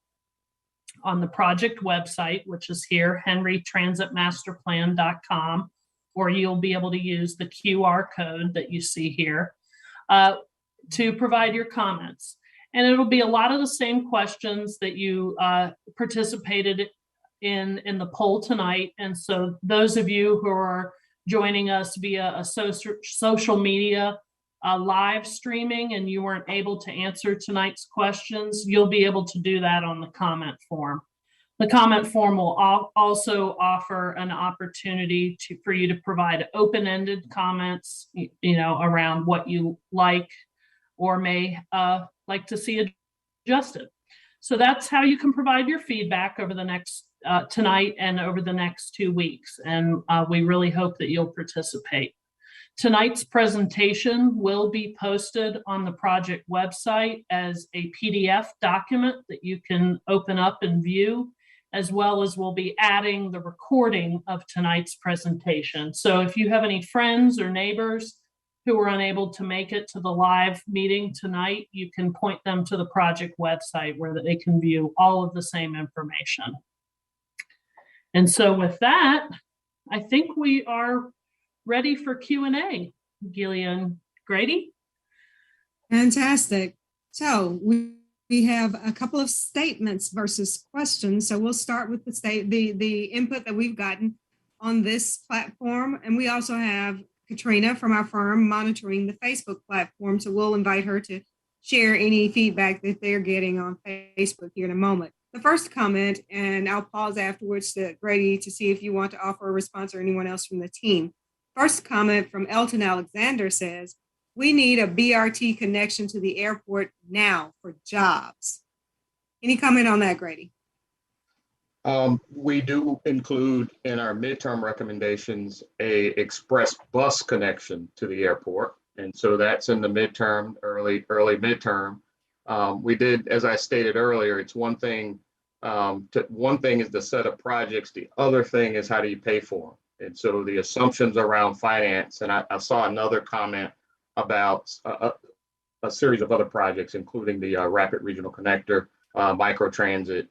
on the project website, which is here, henrytransitmasterplan.com, or you'll be able to use the QR code that you see here to provide your comments. And it'll be a lot of the same questions that you participated in the poll tonight. And so those of you who are joining us via a social media live streaming and you weren't able to answer tonight's questions, you'll be able to do that on the comment form. The comment form will also offer an opportunity for you to provide open-ended comments, around what you like or may like to see adjusted. So that's how you can provide your feedback over the next tonight and over the next 2 weeks. And we really hope that you'll participate. Tonight's presentation will be posted on the project website as a PDF document that you can open up and view, as well as we'll be adding the recording of tonight's presentation. So if you have any friends or neighbors who were unable to make it to the live meeting tonight, you can point them to the project website where they can view all of the same information. And so with that, I think we are ready for Q&A. Gillian, Grady? Fantastic. So we have a couple of statements versus questions. So we'll start with the input that we've gotten on this platform. And we also have Katrina from our firm monitoring the Facebook platform. So we'll invite her to share any feedback that they're getting on Facebook here in a moment. The first comment, and I'll pause afterwards to Grady to see if you want to offer a response or anyone else from the team. First comment from Elton Alexander says, "We need a BRT connection to the airport now for jobs." Any comment on that, Grady? We do include in our midterm recommendations a express bus connection to the airport. And so that's in the midterm, early midterm. We did, as I stated earlier, it's one thing is the set of projects. The other thing is how do you pay for them? And so the assumptions around finance, and I saw another comment about a series of other projects, including the Rapid Regional Connector, Microtransit,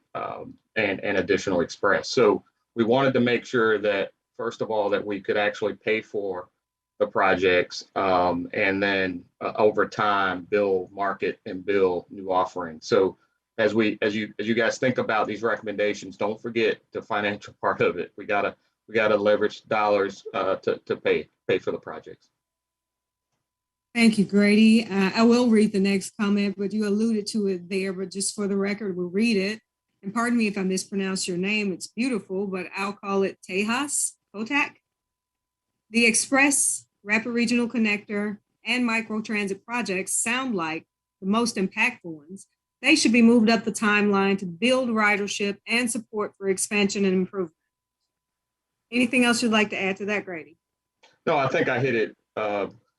and additional express. So we wanted to make sure that, first of all, that we could actually pay for the projects, and then over time market and build new offerings. So as you guys think about these recommendations, don't forget the financial part of it. We gotta leverage dollars to pay for the projects. Thank you, Grady. I will read the next comment, but you alluded to it there, but just for the record, we'll read it. And pardon me if I mispronounce your name. It's beautiful, but I'll call it Tejas Kotak. The Express, Rapid Regional Connector, and Microtransit projects sound like the most impactful ones. They should be moved up the timeline to build ridership and support for expansion and improvement. Anything else you'd like to add to that, Grady? No, I think I hit it,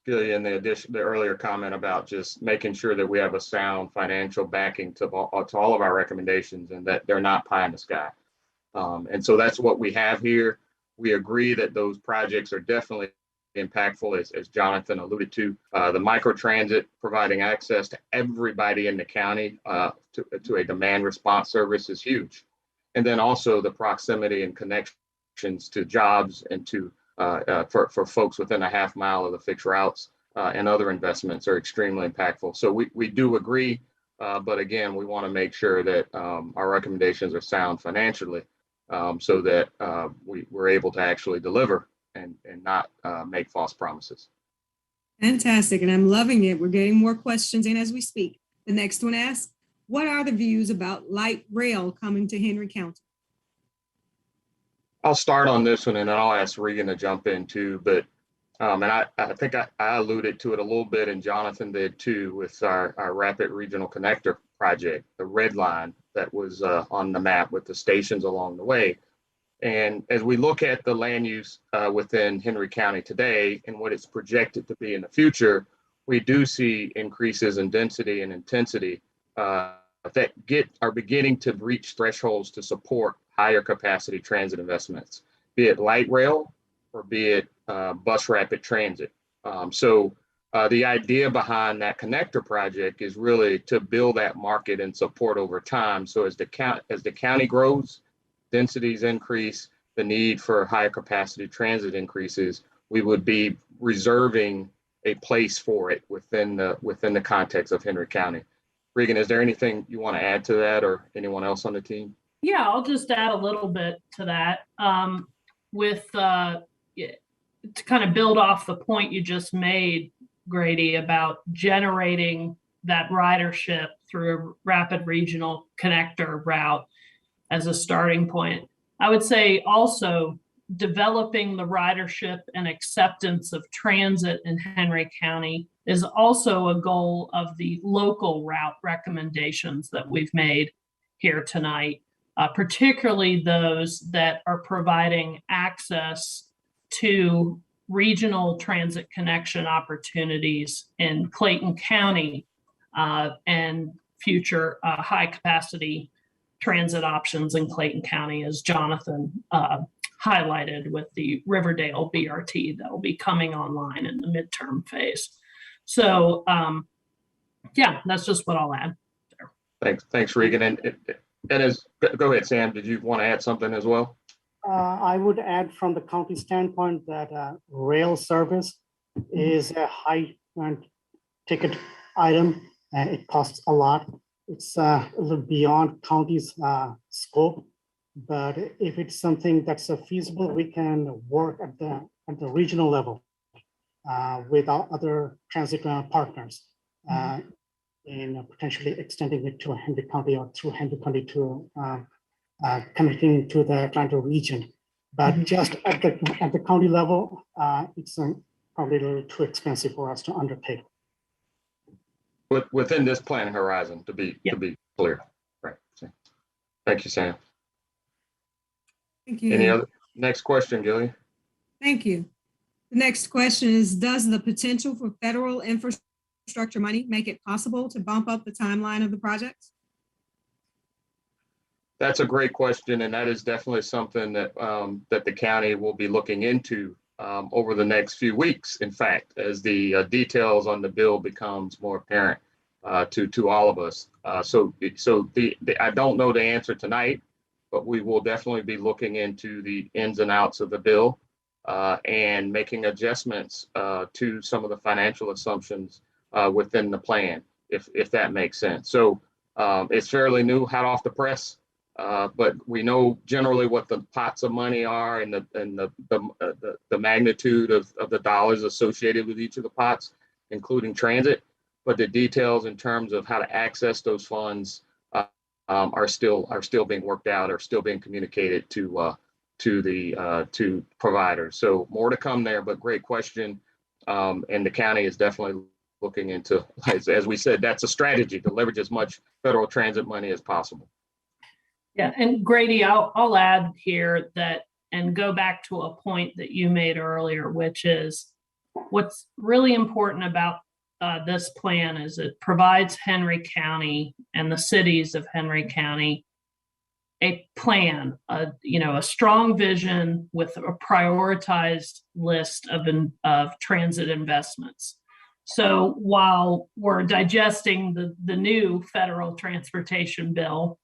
Gillian, the earlier comment about just making sure that we have a sound financial backing to all of our recommendations and that they're not pie in the sky. And so that's what we have here. We agree that those projects are definitely impactful, as Jonathan alluded to. The microtransit providing access to everybody in the county to a demand response service is huge. and then also the proximity and connections to jobs and to for folks within a half mile of the fixed routes and other investments are extremely impactful. So we do agree, but again, we want to make sure that our recommendations are sound financially so that we're able to actually deliver and not make false promises. Fantastic, and I'm loving it. We're getting more questions in as we speak. The next one asks, what are the views about light rail coming to Henry County? I'll start on this one and then I'll ask Regan to jump in too. But and I think I alluded to it a little bit, and Jonathan did too, with our Rapid Regional Connector project, the red line that was on the map with the stations along the way. And as we look at the land use within Henry County today and what it's projected to be in the future, we do see increases in density and intensity that are beginning to reach thresholds to support higher capacity transit investments, be it light rail or be it bus rapid transit. So the idea behind that connector project is really to build that market and support over time. So as the county grows, densities increase, the need for higher capacity transit increases, we would be reserving a place for it within the context of Henry County. Regan, is there anything you want to add to that, or anyone else on the team? Yeah, I'll just add a little bit to that. To kind of build off the point you just made, Grady, about generating that ridership through a rapid regional connector route as a starting point. I would say also developing the ridership and acceptance of transit in Henry County is also a goal of the local route recommendations that we've made here tonight, particularly those that are providing access to regional transit connection opportunities in Clayton County and future high capacity transit options in Clayton County, as Jonathan highlighted with the Riverdale BRT that will be coming online in the midterm phase. So yeah, that's just what I'll add there. Thanks, Regan. And go ahead, Sam, did you want to add something as well? I would add from the county standpoint that rail service is a high ticket item and it costs a lot. It's a little beyond county's scope, but if it's something that's feasible, we can work at the regional level with our other transit partners in potentially extending it to Henry County or through Henry County to connecting to the Atlanta region. But just at the county level, it's probably a little too expensive for us to undertake. Within this planning horizon, to be clear. Right. Thank you, Sam. Thank you. Any other? Next question, Gillian. Thank you. The next question is, does the potential for federal infrastructure money make it possible to bump up the timeline of the projects? That's a great question, and that is definitely something that that the county will be looking into over the next few weeks. In fact, as the details on the bill becomes more apparent to all of us. So I don't know the answer tonight, but we will definitely be looking into the ins and outs of the bill and making adjustments to some of the financial assumptions within the plan, if that makes sense. So it's fairly new, hot off the press. But we know generally what the pots of money are and the magnitude of the dollars associated with each of the pots, including transit. But the details in terms of how to access those funds are still being worked out, or still being communicated to providers. So more to come there. But great question, and the county is definitely looking into, as we said, that's a strategy to leverage as much federal transit money as possible. Yeah, and Grady, I'll add here that, and go back to a point that you made earlier, which is what's really important about this plan is it provides Henry County and the cities of Henry County a plan, a strong vision with a prioritized list of transit investments. So while we're digesting the new federal transportation bill,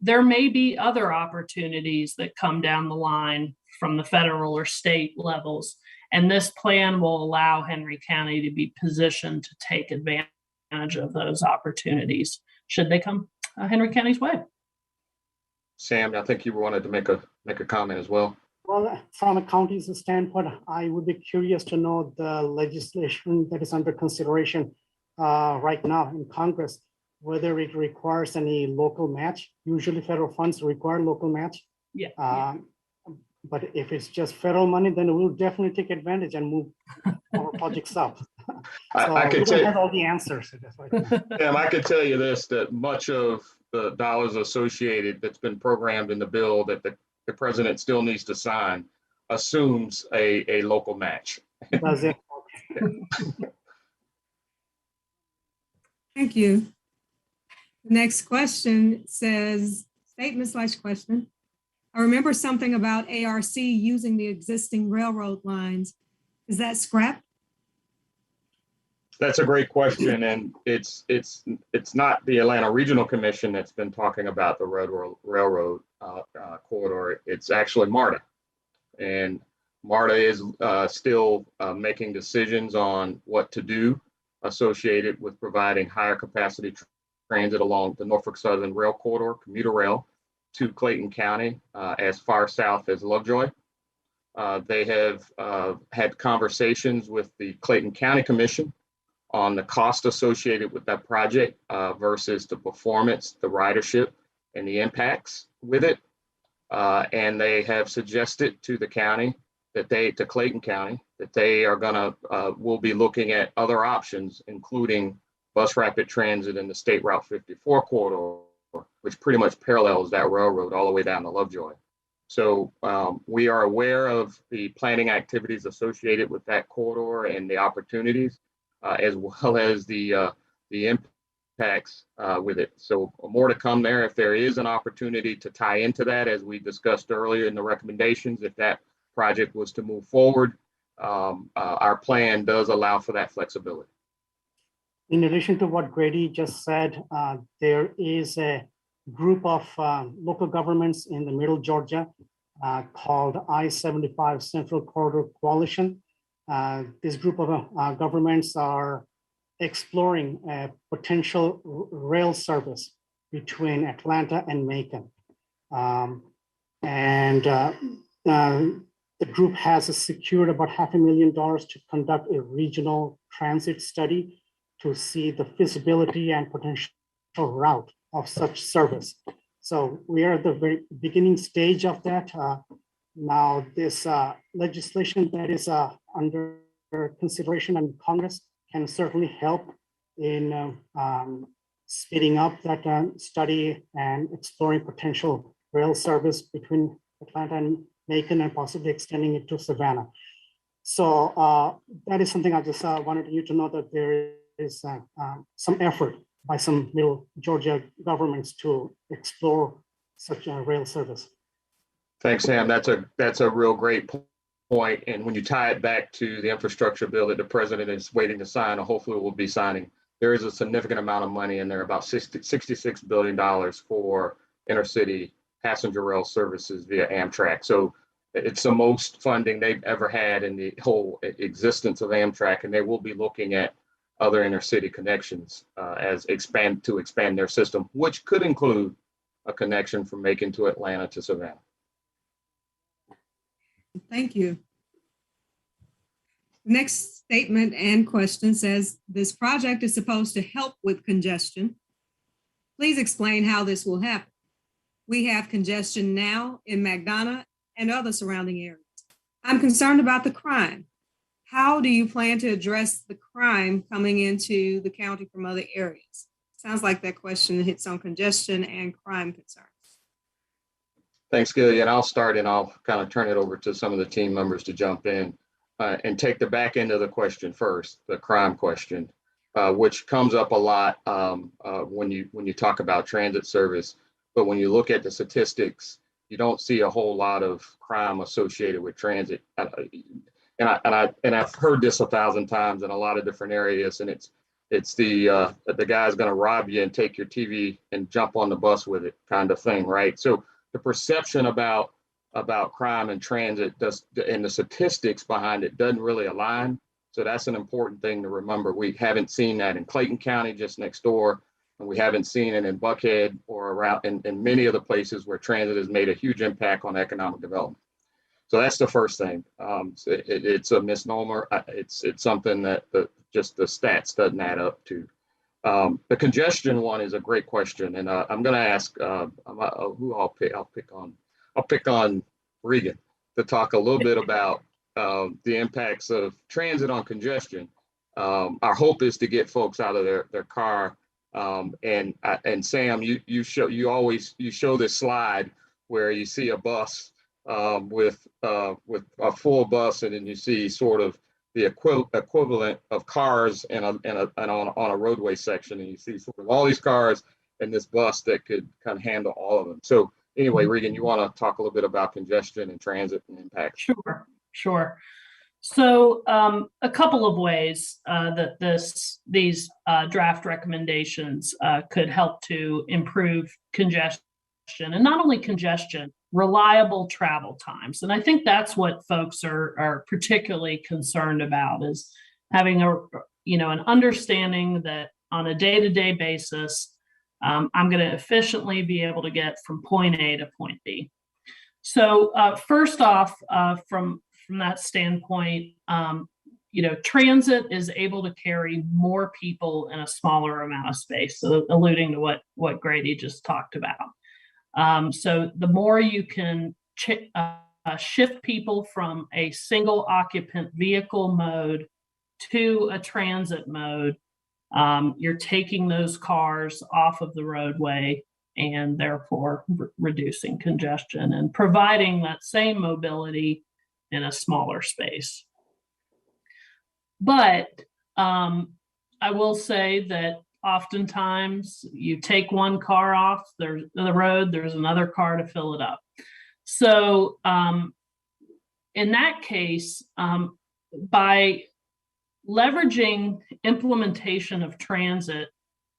There may be other opportunities that come down the line from the federal or state levels, and this plan will allow Henry County to be positioned to take advantage of those opportunities should they come Henry County's way. Sam, I think you wanted to make a comment as well. Well, from a county's standpoint, I would be curious to know the legislation that is under consideration right now in Congress, whether it requires any local match. Usually federal funds require local match. Yeah. But if it's just federal money, then we'll definitely take advantage and move our projects up. I could we tell don't you, have all the answers. Sam, I could tell you this, that much of the dollars associated that's been programmed in the bill that the president still needs to sign assumes a local match. Does it? Thank you. The next question says, statement/question. I remember something about ARC using the existing railroad lines. Is that scrapped? That's a great question, and it's not the Atlanta Regional Commission that's been talking about the railroad corridor. It's actually MARTA, and MARTA is still making decisions on what to do associated with providing higher capacity transit along the Norfolk Southern Rail Corridor, commuter rail, to Clayton County as far south as Lovejoy. They have had conversations with the Clayton County Commission on the cost associated with that project versus the performance, the ridership, and the impacts with it. And they have suggested to the county to Clayton County, that they are will be looking at other options, including bus rapid transit in the State Route 54 corridor, which pretty much parallels that railroad all the way down to Lovejoy. So we are aware of the planning activities associated with that corridor and the opportunities, as well as the impacts with it. So more to come there. If there is an opportunity to tie into that, as we discussed earlier in the recommendations, if that project was to move forward, our plan does allow for that flexibility. In addition to what Grady just said, there is a group of local governments in the middle Georgia called I-75 Central Corridor Coalition. This group of governments are exploring a potential rail service between Atlanta and Macon. The group has secured about $500,000 to conduct a regional transit study to see the feasibility and potential route of such service. So we are at the very beginning stage of that. Now this legislation that is under consideration in Congress can certainly help in speeding up that study and exploring potential rail service between Atlanta and Macon and possibly extending it to Savannah. So that is something I just wanted you to know, that there is some effort by some middle Georgia governments to explore such a rail service. Thanks, Sam. That's a real great point. And when you tie it back to the infrastructure bill that the president is waiting to sign, or hopefully will be signing, there is a significant amount of money in there, about $66 billion for intercity passenger rail services via Amtrak. So it's the most funding they've ever had in the whole existence of Amtrak, and they will be looking at other intercity connections to expand their system, which could include a connection from Macon to Atlanta to Savannah. Thank you. Next statement and question says, this project is supposed to help with congestion. Please explain how this will happen. We have congestion now in McDonough and other surrounding areas. I'm concerned about the crime. How do you plan to address the crime coming into the county from other areas? Sounds like that question hits on congestion and crime concerns. Thanks, Gillian. I'll start and I'll kind of turn it over to some of the team members to jump in and take the back end of the question first, the crime question, which comes up a lot when you talk about transit service. But when you look at the statistics, you don't see a whole lot of crime associated with transit. And I've heard this 1,000 times in a lot of different areas, and it's the guy's going to rob you and take your TV and jump on the bus with it kind of thing, right? So the perception about crime and transit and the statistics behind it doesn't really align. So that's an important thing to remember. We haven't seen that in Clayton County, just next door, and we haven't seen it in Buckhead or around in many of the places where transit has made a huge impact on economic development. So that's the first thing. It's a misnomer. It's something that just the stats doesn't add up to. The congestion one is a great question, and I'm going to ask who I'll pick on Regan to talk a little bit about the impacts of transit on congestion. Our hope is to get folks out of their car. And Sam, you show this slide where you see a bus with a full bus, and then you see sort of the equivalent of cars and on a roadway section, and you see sort of all these cars and this bus that could kind of handle all of them. So anyway, Regan, you want to talk a little bit about congestion and transit and impact? Sure. So a couple of ways that these draft recommendations could help to improve congestion, and not only congestion, reliable travel times. And I think that's what folks are particularly concerned about, is having an understanding that on a day-to-day basis, I'm going to efficiently be able to get from point A to point B. So first off, from that standpoint, transit is able to carry more people in a smaller amount of space, so alluding to what Grady just talked about. So the more you can shift people from a single occupant vehicle mode to a transit mode, you're taking those cars off of the roadway and therefore reducing congestion and providing that same mobility in a smaller space. But I will say that oftentimes you take one car off the road, there's another car to fill it up. So in that case, by leveraging implementation of transit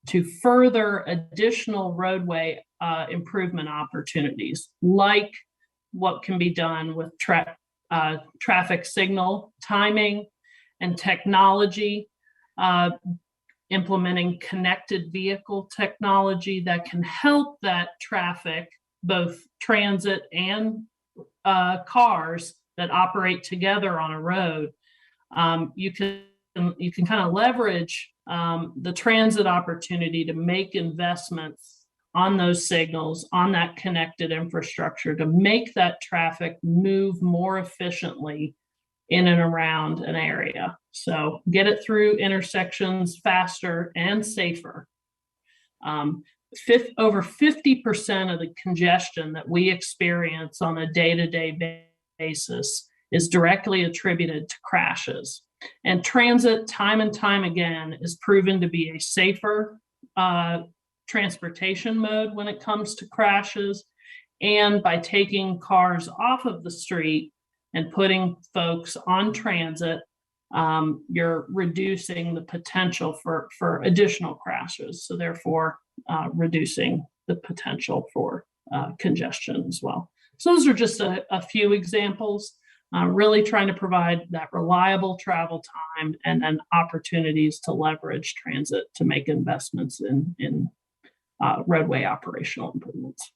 to further additional roadway improvement opportunities, like what can be done with traffic signal timing and technology, implementing connected vehicle technology that can help that traffic, both transit and cars that operate together on a road. You can kind of leverage the transit opportunity to make investments on those signals, on that connected infrastructure, to make that traffic move more efficiently in and around an area. So get it through intersections faster and safer. Over 50% of the congestion that we experience on a day-to-day basis is directly attributed to crashes. And transit, time and time again, is proven to be a safer transportation mode when it comes to crashes. And by taking cars off of the street and putting folks on transit, you're reducing the potential for additional crashes. So therefore, reducing the potential for congestion as well. So those are just a few examples, really trying to provide that reliable travel time and then opportunities to leverage transit to make investments in roadway operational improvements.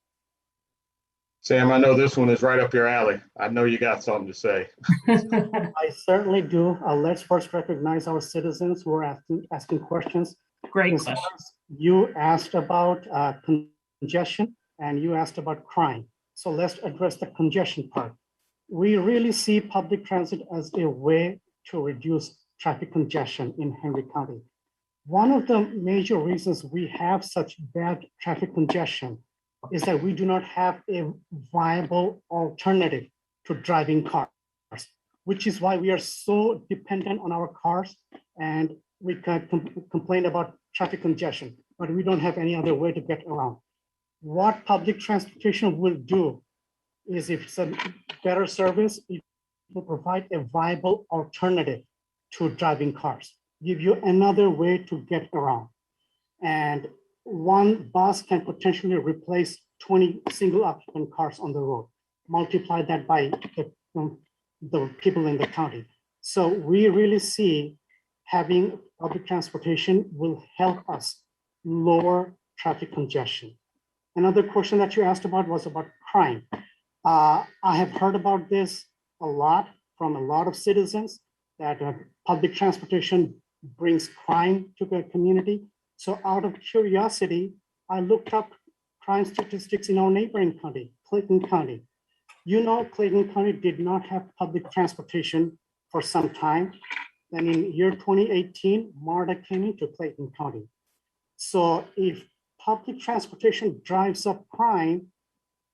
Sam, I know this one is right up your alley. I know you got something to say. I certainly do. Let's first recognize our citizens who are asking questions. Great question. You asked about congestion and you asked about crime. So let's address the congestion part. We really see public transit as a way to reduce traffic congestion in Henry County. One of the major reasons we have such bad traffic congestion is that we do not have a viable alternative to driving cars, which is why we are so dependent on our cars, and we can complain about traffic congestion, but we don't have any other way to get around. What public transportation will do is, if it's a better service, it will provide a viable alternative to driving cars. give you another way to get around. And one bus can potentially replace 20 single occupant cars on the road. Multiply that by the people in the county. So we really see having public transportation will help us lower traffic congestion. Another question that you asked about was about crime. I have heard about this a lot from a lot of citizens that public transportation brings crime to the community. So out of curiosity, I looked up crime statistics in our neighboring county, Clayton County. You know, Clayton County did not have public transportation for some time. Then in year 2018, MARTA came into Clayton County. So if public transportation drives up crime,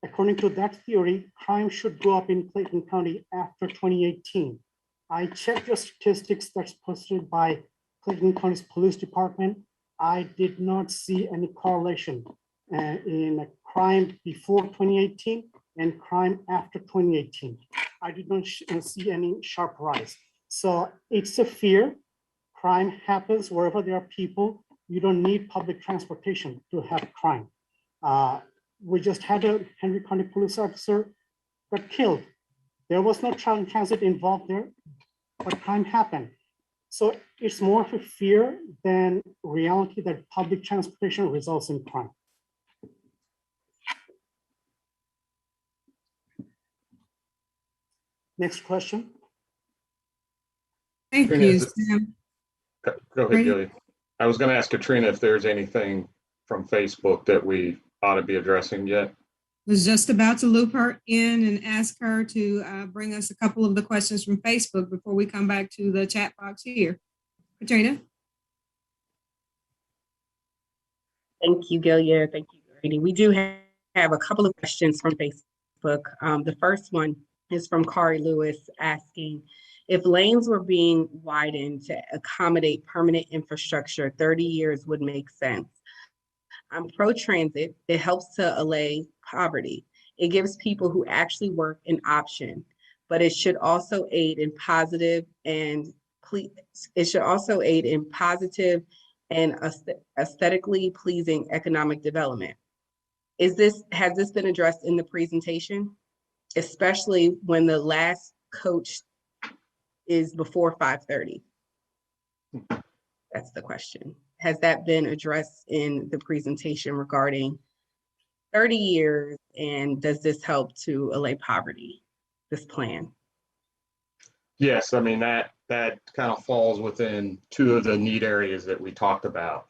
according to that theory, crime should go up in Clayton County after 2018. I checked the statistics that's posted by Clayton County's police department. I did not see any correlation in crime before 2018 and crime after 2018. I did not see any sharp rise. So it's a fear. Crime happens wherever there are people. You don't need public transportation to have crime. We just had a Henry County police officer got killed. There was no transit involved there, but crime happened. So it's more of a fear than reality that public transportation results in crime. Next question. Thank Katrina, you, is it- Sam. Go ahead, Ready? Gillian. I was going to ask Katrina if there's anything from Facebook that we ought to be addressing yet. Was just about to loop her in and ask her to bring us a couple of the questions from Facebook before we come back to the chat box here. Katrina? Thank you, Gilia. Thank you, Grady. We do have a couple of questions from Facebook. The first one is from Kari Lewis asking, if lanes were being widened to accommodate permanent infrastructure, 30 years would make sense. I'm pro-transit. It helps to allay poverty. It gives people who actually work an option, but it should also aid in positive and aesthetically pleasing economic development. Has this been addressed in the presentation, especially when the last coach is before 5:30? That's the question. Has that been addressed in the presentation regarding 30 years, and does this help to allay poverty, this plan? Yes, I mean, that kind of falls within two of the need areas that we talked about.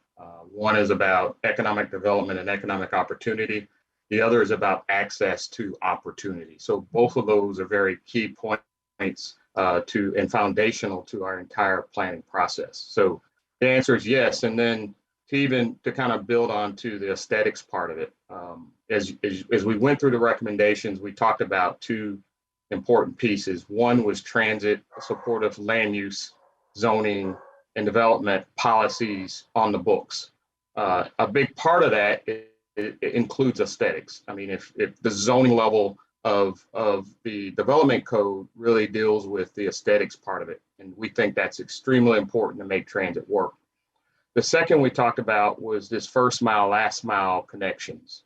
One is about economic development and economic opportunity. The other is about access to opportunity. So both of those are very key points and foundational to our entire planning process. So the answer is yes. And then to kind of build on to the aesthetics part of it, as we went through the recommendations, we talked about two important pieces. One was transit supportive land use, zoning, and development policies on the books. A big part of that it includes aesthetics. I mean, if the zoning level of the development code really deals with the aesthetics part of it, and we think that's extremely important to make transit work. The second we talked about was this first mile, last mile connections.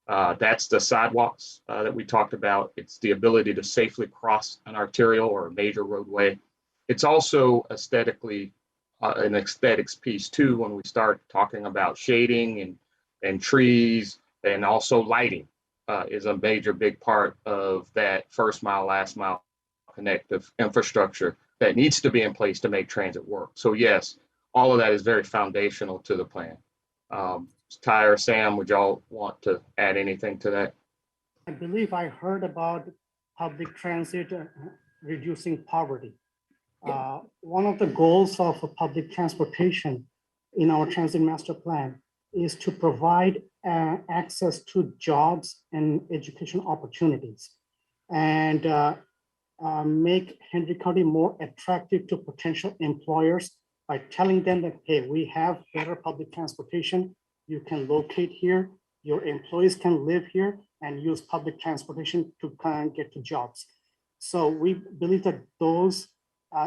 That's the sidewalks that we talked about. It's the ability to safely cross an arterial or a major roadway. It's also aesthetically an aesthetics piece too when we start talking about shading and trees, and also lighting is a major big part of that first mile, last mile connective infrastructure that needs to be in place to make transit work. So yes, all of that is very foundational to the plan. Ty or Sam, would y'all want to add anything to that? I believe I heard about public transit reducing poverty. One of the goals of public transportation in our transit master plan is to provide access to jobs and education opportunities, and make Henry County more attractive to potential employers by telling them that, hey, we have better public transportation. You can locate here, your employees can live here and use public transportation to get to jobs. So we believe that those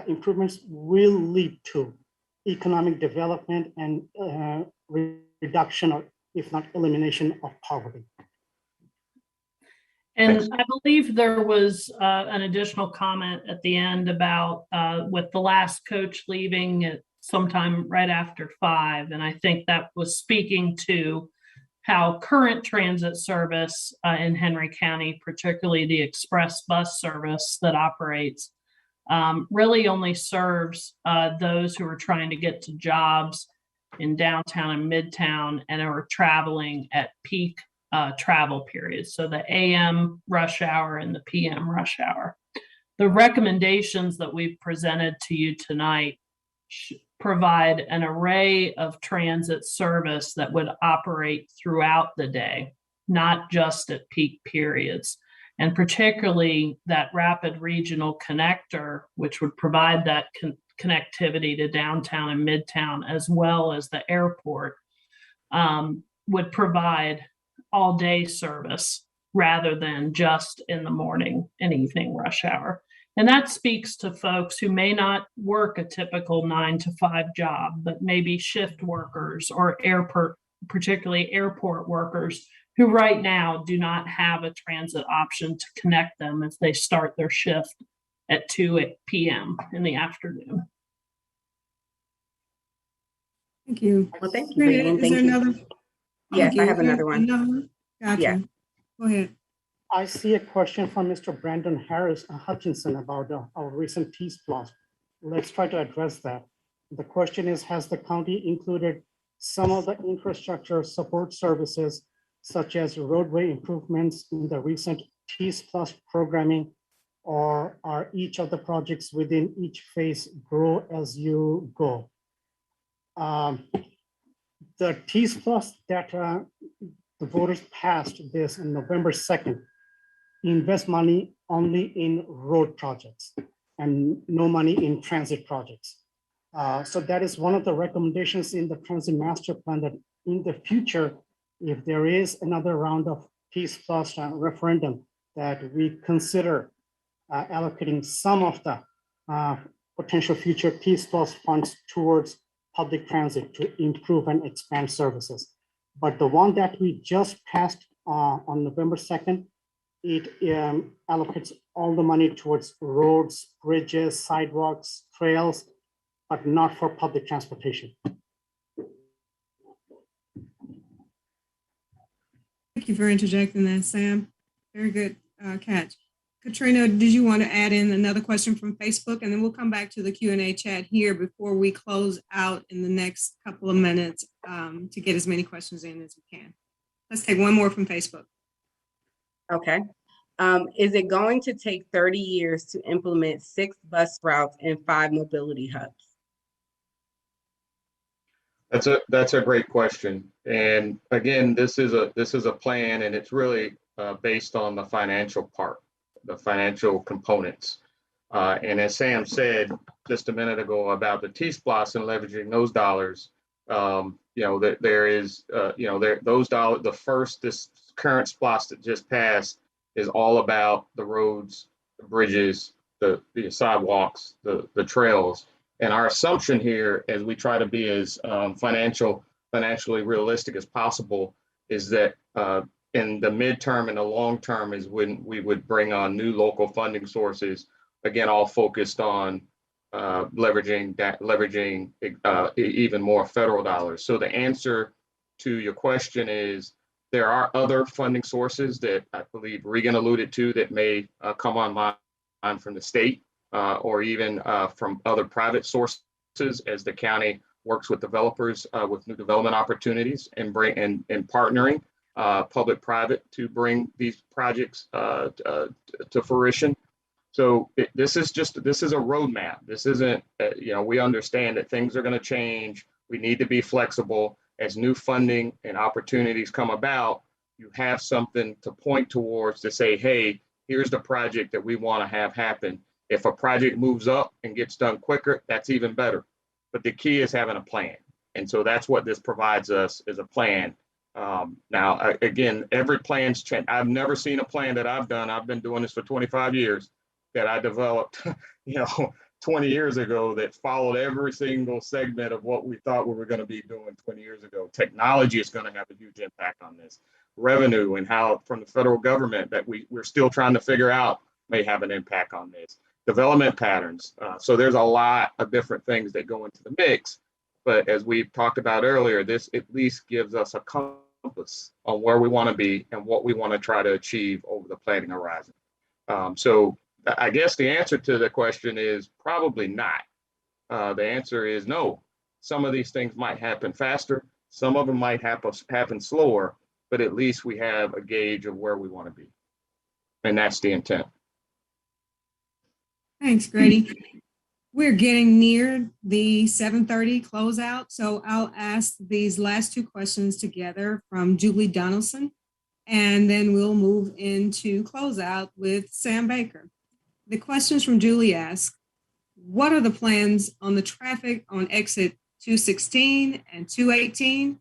improvements will lead to economic development and reduction, or if not elimination, of poverty. And I believe there was an additional comment at the end about with the last coach leaving at sometime right after 5. And I think that was speaking to how current transit service in Henry County, particularly the express bus service that operates, really only serves those who are trying to get to jobs in downtown and midtown and are traveling at peak travel periods. So the AM rush hour and the PM rush hour. The recommendations that we've presented to you tonight provide an array of transit service that would operate throughout the day, not just at peak periods. And particularly that rapid regional connector, which would provide that connectivity to downtown and midtown, as well as the airport, would provide all day service rather than just in the morning and evening rush hour. And that speaks to folks who may not work a typical 9-to-5 job, but maybe shift workers or airport, particularly airport workers, who right now do not have a transit option to connect them if they start their shift at 2 p.m. in the afternoon. Thank you. Well, thank you. Rita, Vivian. is Thank there you. another? Yes, Thank you. I have another one. Another one? Gotcha. Yeah. Go ahead. I see a question from Mr. Brandon Harris Hutchinson about our recent T-Splosh. Let's try to address that. The question is, has the county included some of the infrastructure support services, such as roadway improvements, in the recent T-Splosh programming, or are each of the projects within each phase grow as you go? The T-Splosh that the voters passed this on November 2nd invest money only in road projects and no money in transit projects. So that is one of the recommendations in the transit master plan, that in the future, if there is another round of T-Splosh referendum, that we consider allocating some of the potential future T-Splosh funds towards public transit to improve and expand services. But the one that we just passed on November 2nd, it allocates all the money towards roads, bridges, sidewalks, trails, but not for public transportation. Thank you for interjecting that, Sam. Very good catch. Katrina, did you want to add in another question from Facebook? And then we'll come back to the Q&A chat here before we close out in the next couple of minutes to get as many questions in as we can. Let's take one more from Facebook. Okay. Is it going to take 30 years to implement 6 bus routes and 5 mobility hubs? That's a great question. And again, this is a plan, and it's really based on the financial part, the financial components. And as Sam said just a minute ago about the T-Splosh and leveraging those dollars, that there is, those dollars, this current splosh that just passed is all about the roads, the bridges, the sidewalks, the trails. And our assumption here, as we try to be as financially realistic as possible, is that in the midterm and the long term is when we would bring on new local funding sources, again, all focused on leveraging even more federal dollars. So the answer to your question is there are other funding sources that I believe Regan alluded to that may come online from the state or even from other private sources as the county works with developers with new development opportunities and partnering public-private to bring these projects to fruition. So this is a roadmap. This isn't, we understand that things are going to change. We need to be flexible. As new funding and opportunities come about, you have something to point towards to say, hey, here's the project that we want to have happen. If a project moves up and gets done quicker, that's even better. But the key is having a plan. And so that's what this provides us, is a plan. Now, again, every plan's changed. I've never seen a plan that I've done. I've been doing this for 25 years that I developed, 20 years ago that followed every single segment of what we thought we were going to be doing 20 years ago. Technology is going to have a huge impact on this. Revenue and how from the federal government that we're still trying to figure out may have an impact on this. Development patterns. So there's a lot of different things that go into the mix. But as we talked about earlier, this at least gives us a compass on where we want to be and what we want to try to achieve over the planning horizon. So I guess the answer to the question is probably not. The answer is no. Some of these things might happen faster. Some of them might happen slower, but at least we have a gauge of where we want to be. And that's the intent. Thanks, Grady. We're getting near the 7:30 closeout, so I'll ask these last two questions together from Julie Donaldson, and then we'll move into closeout with Sam Baker. The questions from Julie ask, what are the plans on the traffic on exit 216 and 218?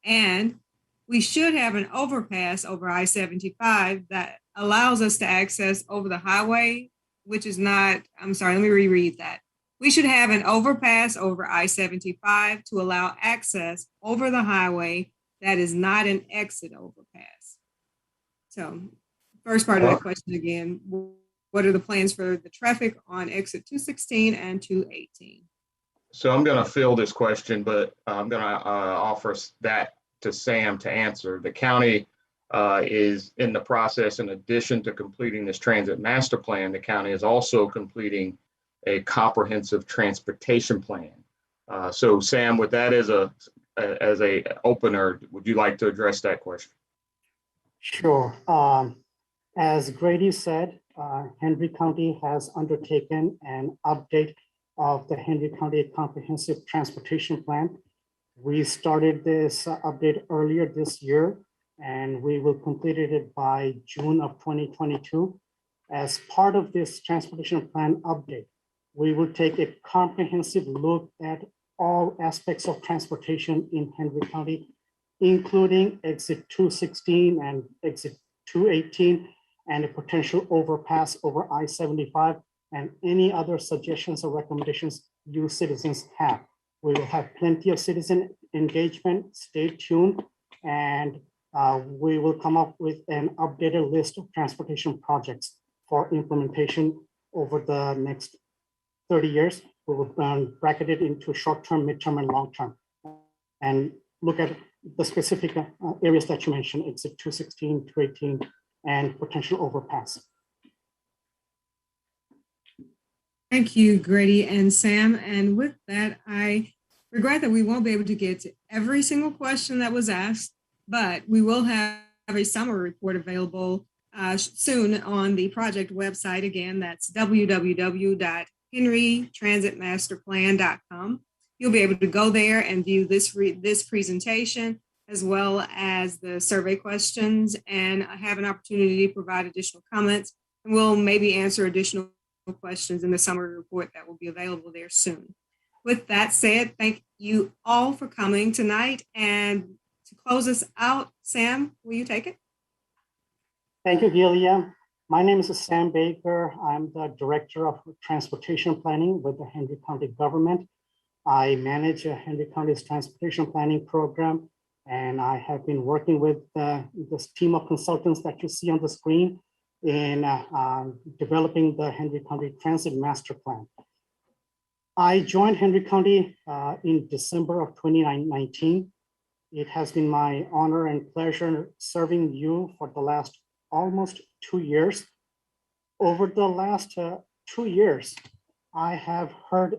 And we should have an overpass over I-75 that allows us to access over the highway, which is not, I'm sorry, let me reread that. We should have an overpass over I-75 to allow access over the highway that is not an exit overpass. So first part of the question again, what are the plans for the traffic on exit 216 and 218? So I'm going to fill this question, but I'm going to offer that to Sam to answer. The county is in the process, in addition to completing this transit master plan, the county is also completing a comprehensive transportation plan. So Sam, with that as a opener, would you like to address that question? Sure. As Grady said, Henry County has undertaken an update of the Henry County Comprehensive Transportation Plan. We started this update earlier this year, and we will complete it by June of 2022. As part of this transportation plan update, we will take a comprehensive look at all aspects of transportation in Henry County, including exit 216 and exit 218, and a potential overpass over I-75, and any other suggestions or recommendations you citizens have. We will have plenty of citizen engagement. Stay tuned, and we will come up with an updated list of transportation projects for implementation over the next 30 years. We will bracket it into short-term, midterm, and long-term, and look at the specific areas that you mentioned, exit 216, 218, and potential overpass. Thank you, Grady and Sam. And with that, I regret that we won't be able to get to every single question that was asked, but we will have a summary report available soon on the project website. Again, that's www.henrytransitmasterplan.com. You'll be able to go there and view this presentation, as well as the survey questions, and have an opportunity to provide additional comments. And we'll maybe answer additional questions in the summary report that will be available there soon. With that said, thank you all for coming tonight. And to close us out, Sam, will you take it? Thank you, Gilia. My name is Sam Baker. I'm the Director of Transportation Planning with the Henry County government. I manage Henry County's transportation planning program, and I have been working with this team of consultants that you see on the screen in developing the Henry County Transit Master Plan. I joined Henry County in December of 2019. It has been my honor and pleasure serving you for the last almost 2 years. Over the last 2 years, I have heard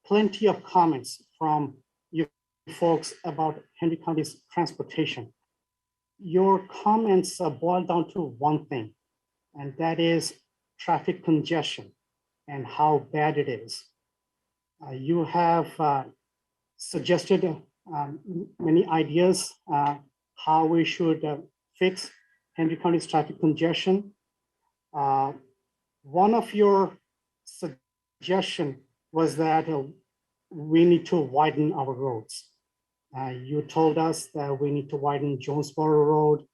plenty of comments from you folks about Henry County's transportation. Your comments boil down to one thing, and that is traffic congestion and how bad it is. You have suggested many ideas how we should fix Henry County's traffic congestion. One of your suggestions was that we need to widen our roads. You told us that we need to widen Jonesboro Road,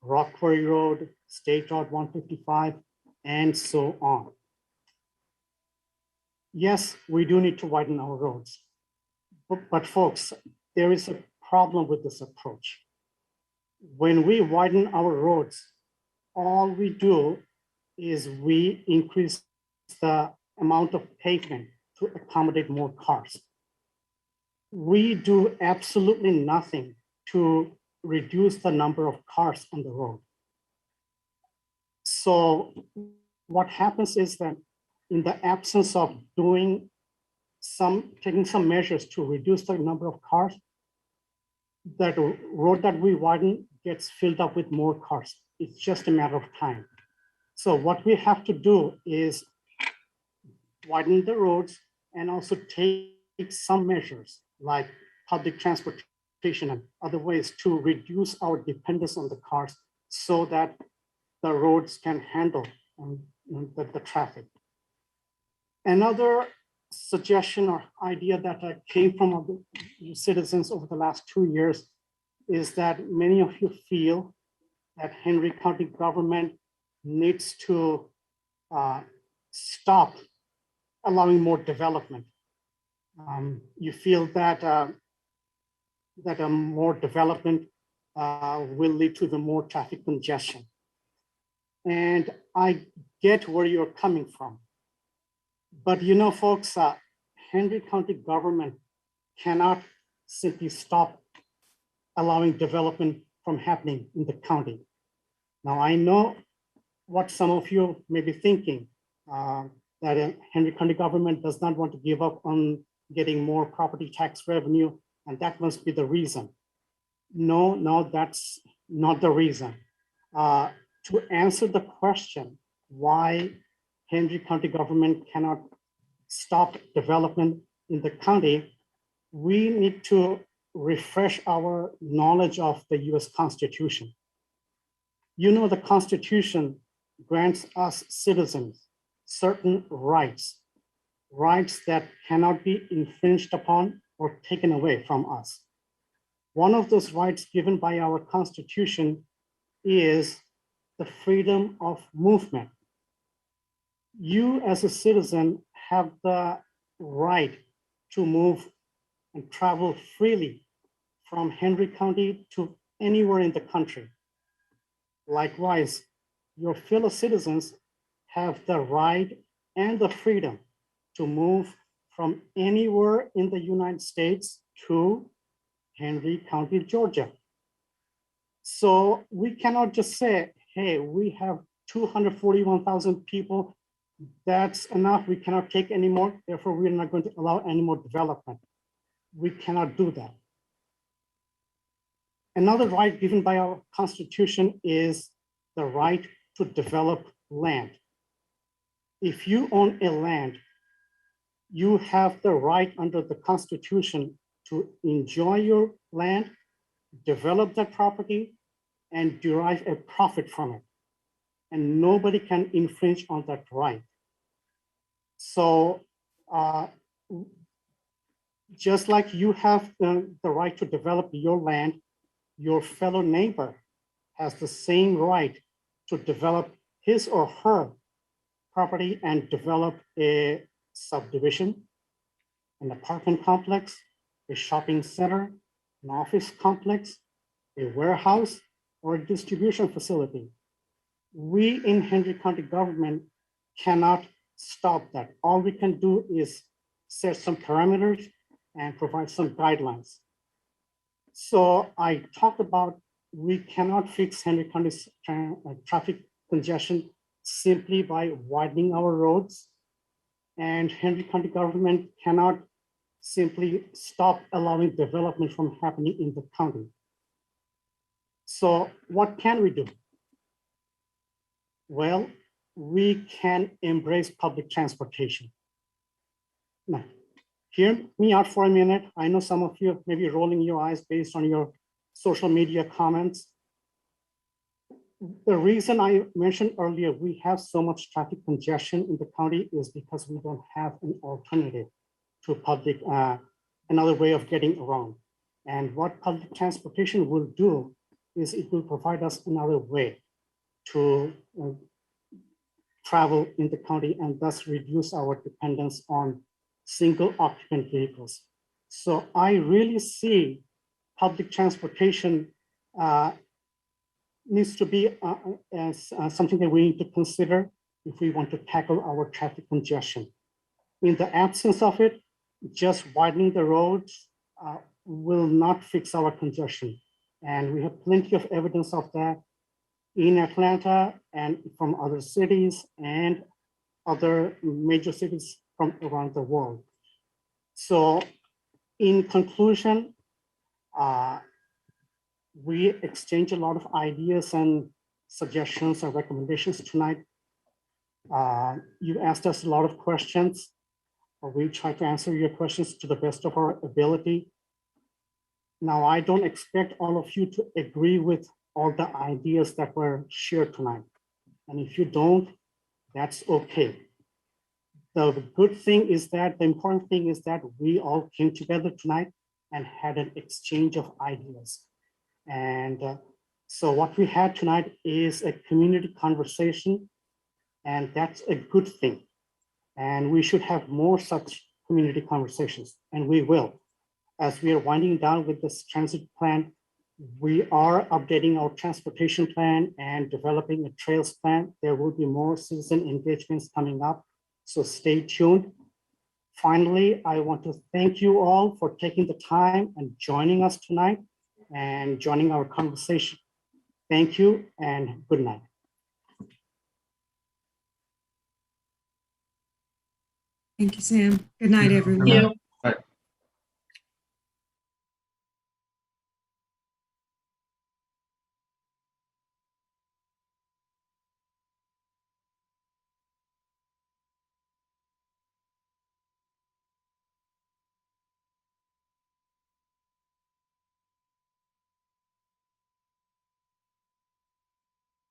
Rock Quarry Road, State Route 155, and so on. yes, we do need to widen our roads. But folks, there is a problem with this approach. When we widen our roads, all we do is we increase the amount of pavement to accommodate more cars. We do absolutely nothing to reduce the number of cars on the road. So what happens is that in the absence of taking some measures to reduce the number of cars, that road that we widen gets filled up with more cars. It's just a matter of time. So what we have to do is widen the roads and also take some measures like public transportation and other ways to reduce our dependence on the cars so that the roads can handle the traffic. Another suggestion or idea that came from citizens over the last 2 years is that many of you feel that Henry County government needs to stop allowing more development. You feel that more development will lead to the more traffic congestion. And I get where you're coming from. But you know, folks, Henry County government cannot simply stop allowing development from happening in the county. Now, I know what some of you may be thinking, that Henry County government does not want to give up on getting more property tax revenue, and that must be the reason. No, that's not the reason. To answer the question, why Henry County government cannot stop development in the county, we need to refresh our knowledge of the US Constitution. You know, the Constitution grants us citizens certain rights that cannot be infringed upon or taken away from us. One of those rights given by our Constitution is the freedom of movement. You as a citizen have the right to move and travel freely from Henry County to anywhere in the country. Likewise, your fellow citizens have the right and the freedom to move from anywhere in the United States to Henry County, Georgia. So we cannot just say, hey, we have 241,000 people. That's enough. We cannot take any more. Therefore, we're not going to allow any more development. We cannot do that. Another right given by our Constitution is the right to develop land. If you own a land, you have the right under the Constitution to enjoy your land, develop that property, and derive a profit from it. And nobody can infringe on that right. So just like you have the right to develop your land, your fellow neighbor has the same right to develop his or her property and develop a subdivision, an apartment complex, a shopping center, an office complex, a warehouse, or a distribution facility. We in Henry County government cannot stop that. All we can do is set some parameters and provide some guidelines. So I talked about we cannot fix Henry County's traffic congestion simply by widening our roads, and Henry County government cannot simply stop allowing development from happening in the county. So what can we do? Well, we can embrace public transportation. Now, hear me out for a minute. I know some of you may be rolling your eyes based on your social media comments. The reason I mentioned earlier we have so much traffic congestion in the county is because we don't have an alternative to public, another way of getting around. And what public transportation will do is it will provide us another way to travel in the county and thus reduce our dependence on single occupant vehicles. So I really see public transportation needs to be as something that we need to consider if we want to tackle our traffic congestion. In the absence of it, just widening the roads will not fix our congestion. And we have plenty of evidence of that in Atlanta and from other cities and other major cities from around the world. So in conclusion, we exchange a lot of ideas and suggestions or recommendations tonight. You asked us a lot of questions. We try to answer your questions to the best of our ability. Now, I don't expect all of you to agree with all the ideas that were shared tonight. And if you don't, that's okay. The good thing is that, the important thing is that we all came together tonight and had an exchange of ideas. And so what we had tonight is a community conversation, and that's a good thing. And we should have more such community conversations, and we will. As we are winding down with this transit plan, we are updating our transportation plan and developing a trails plan. There will be more citizen engagements coming up, so stay tuned. Finally, I want to thank you all for taking the time and joining us tonight and joining our conversation. Thank you and good night. Thank you, Sam. Good night, everyone. Yeah.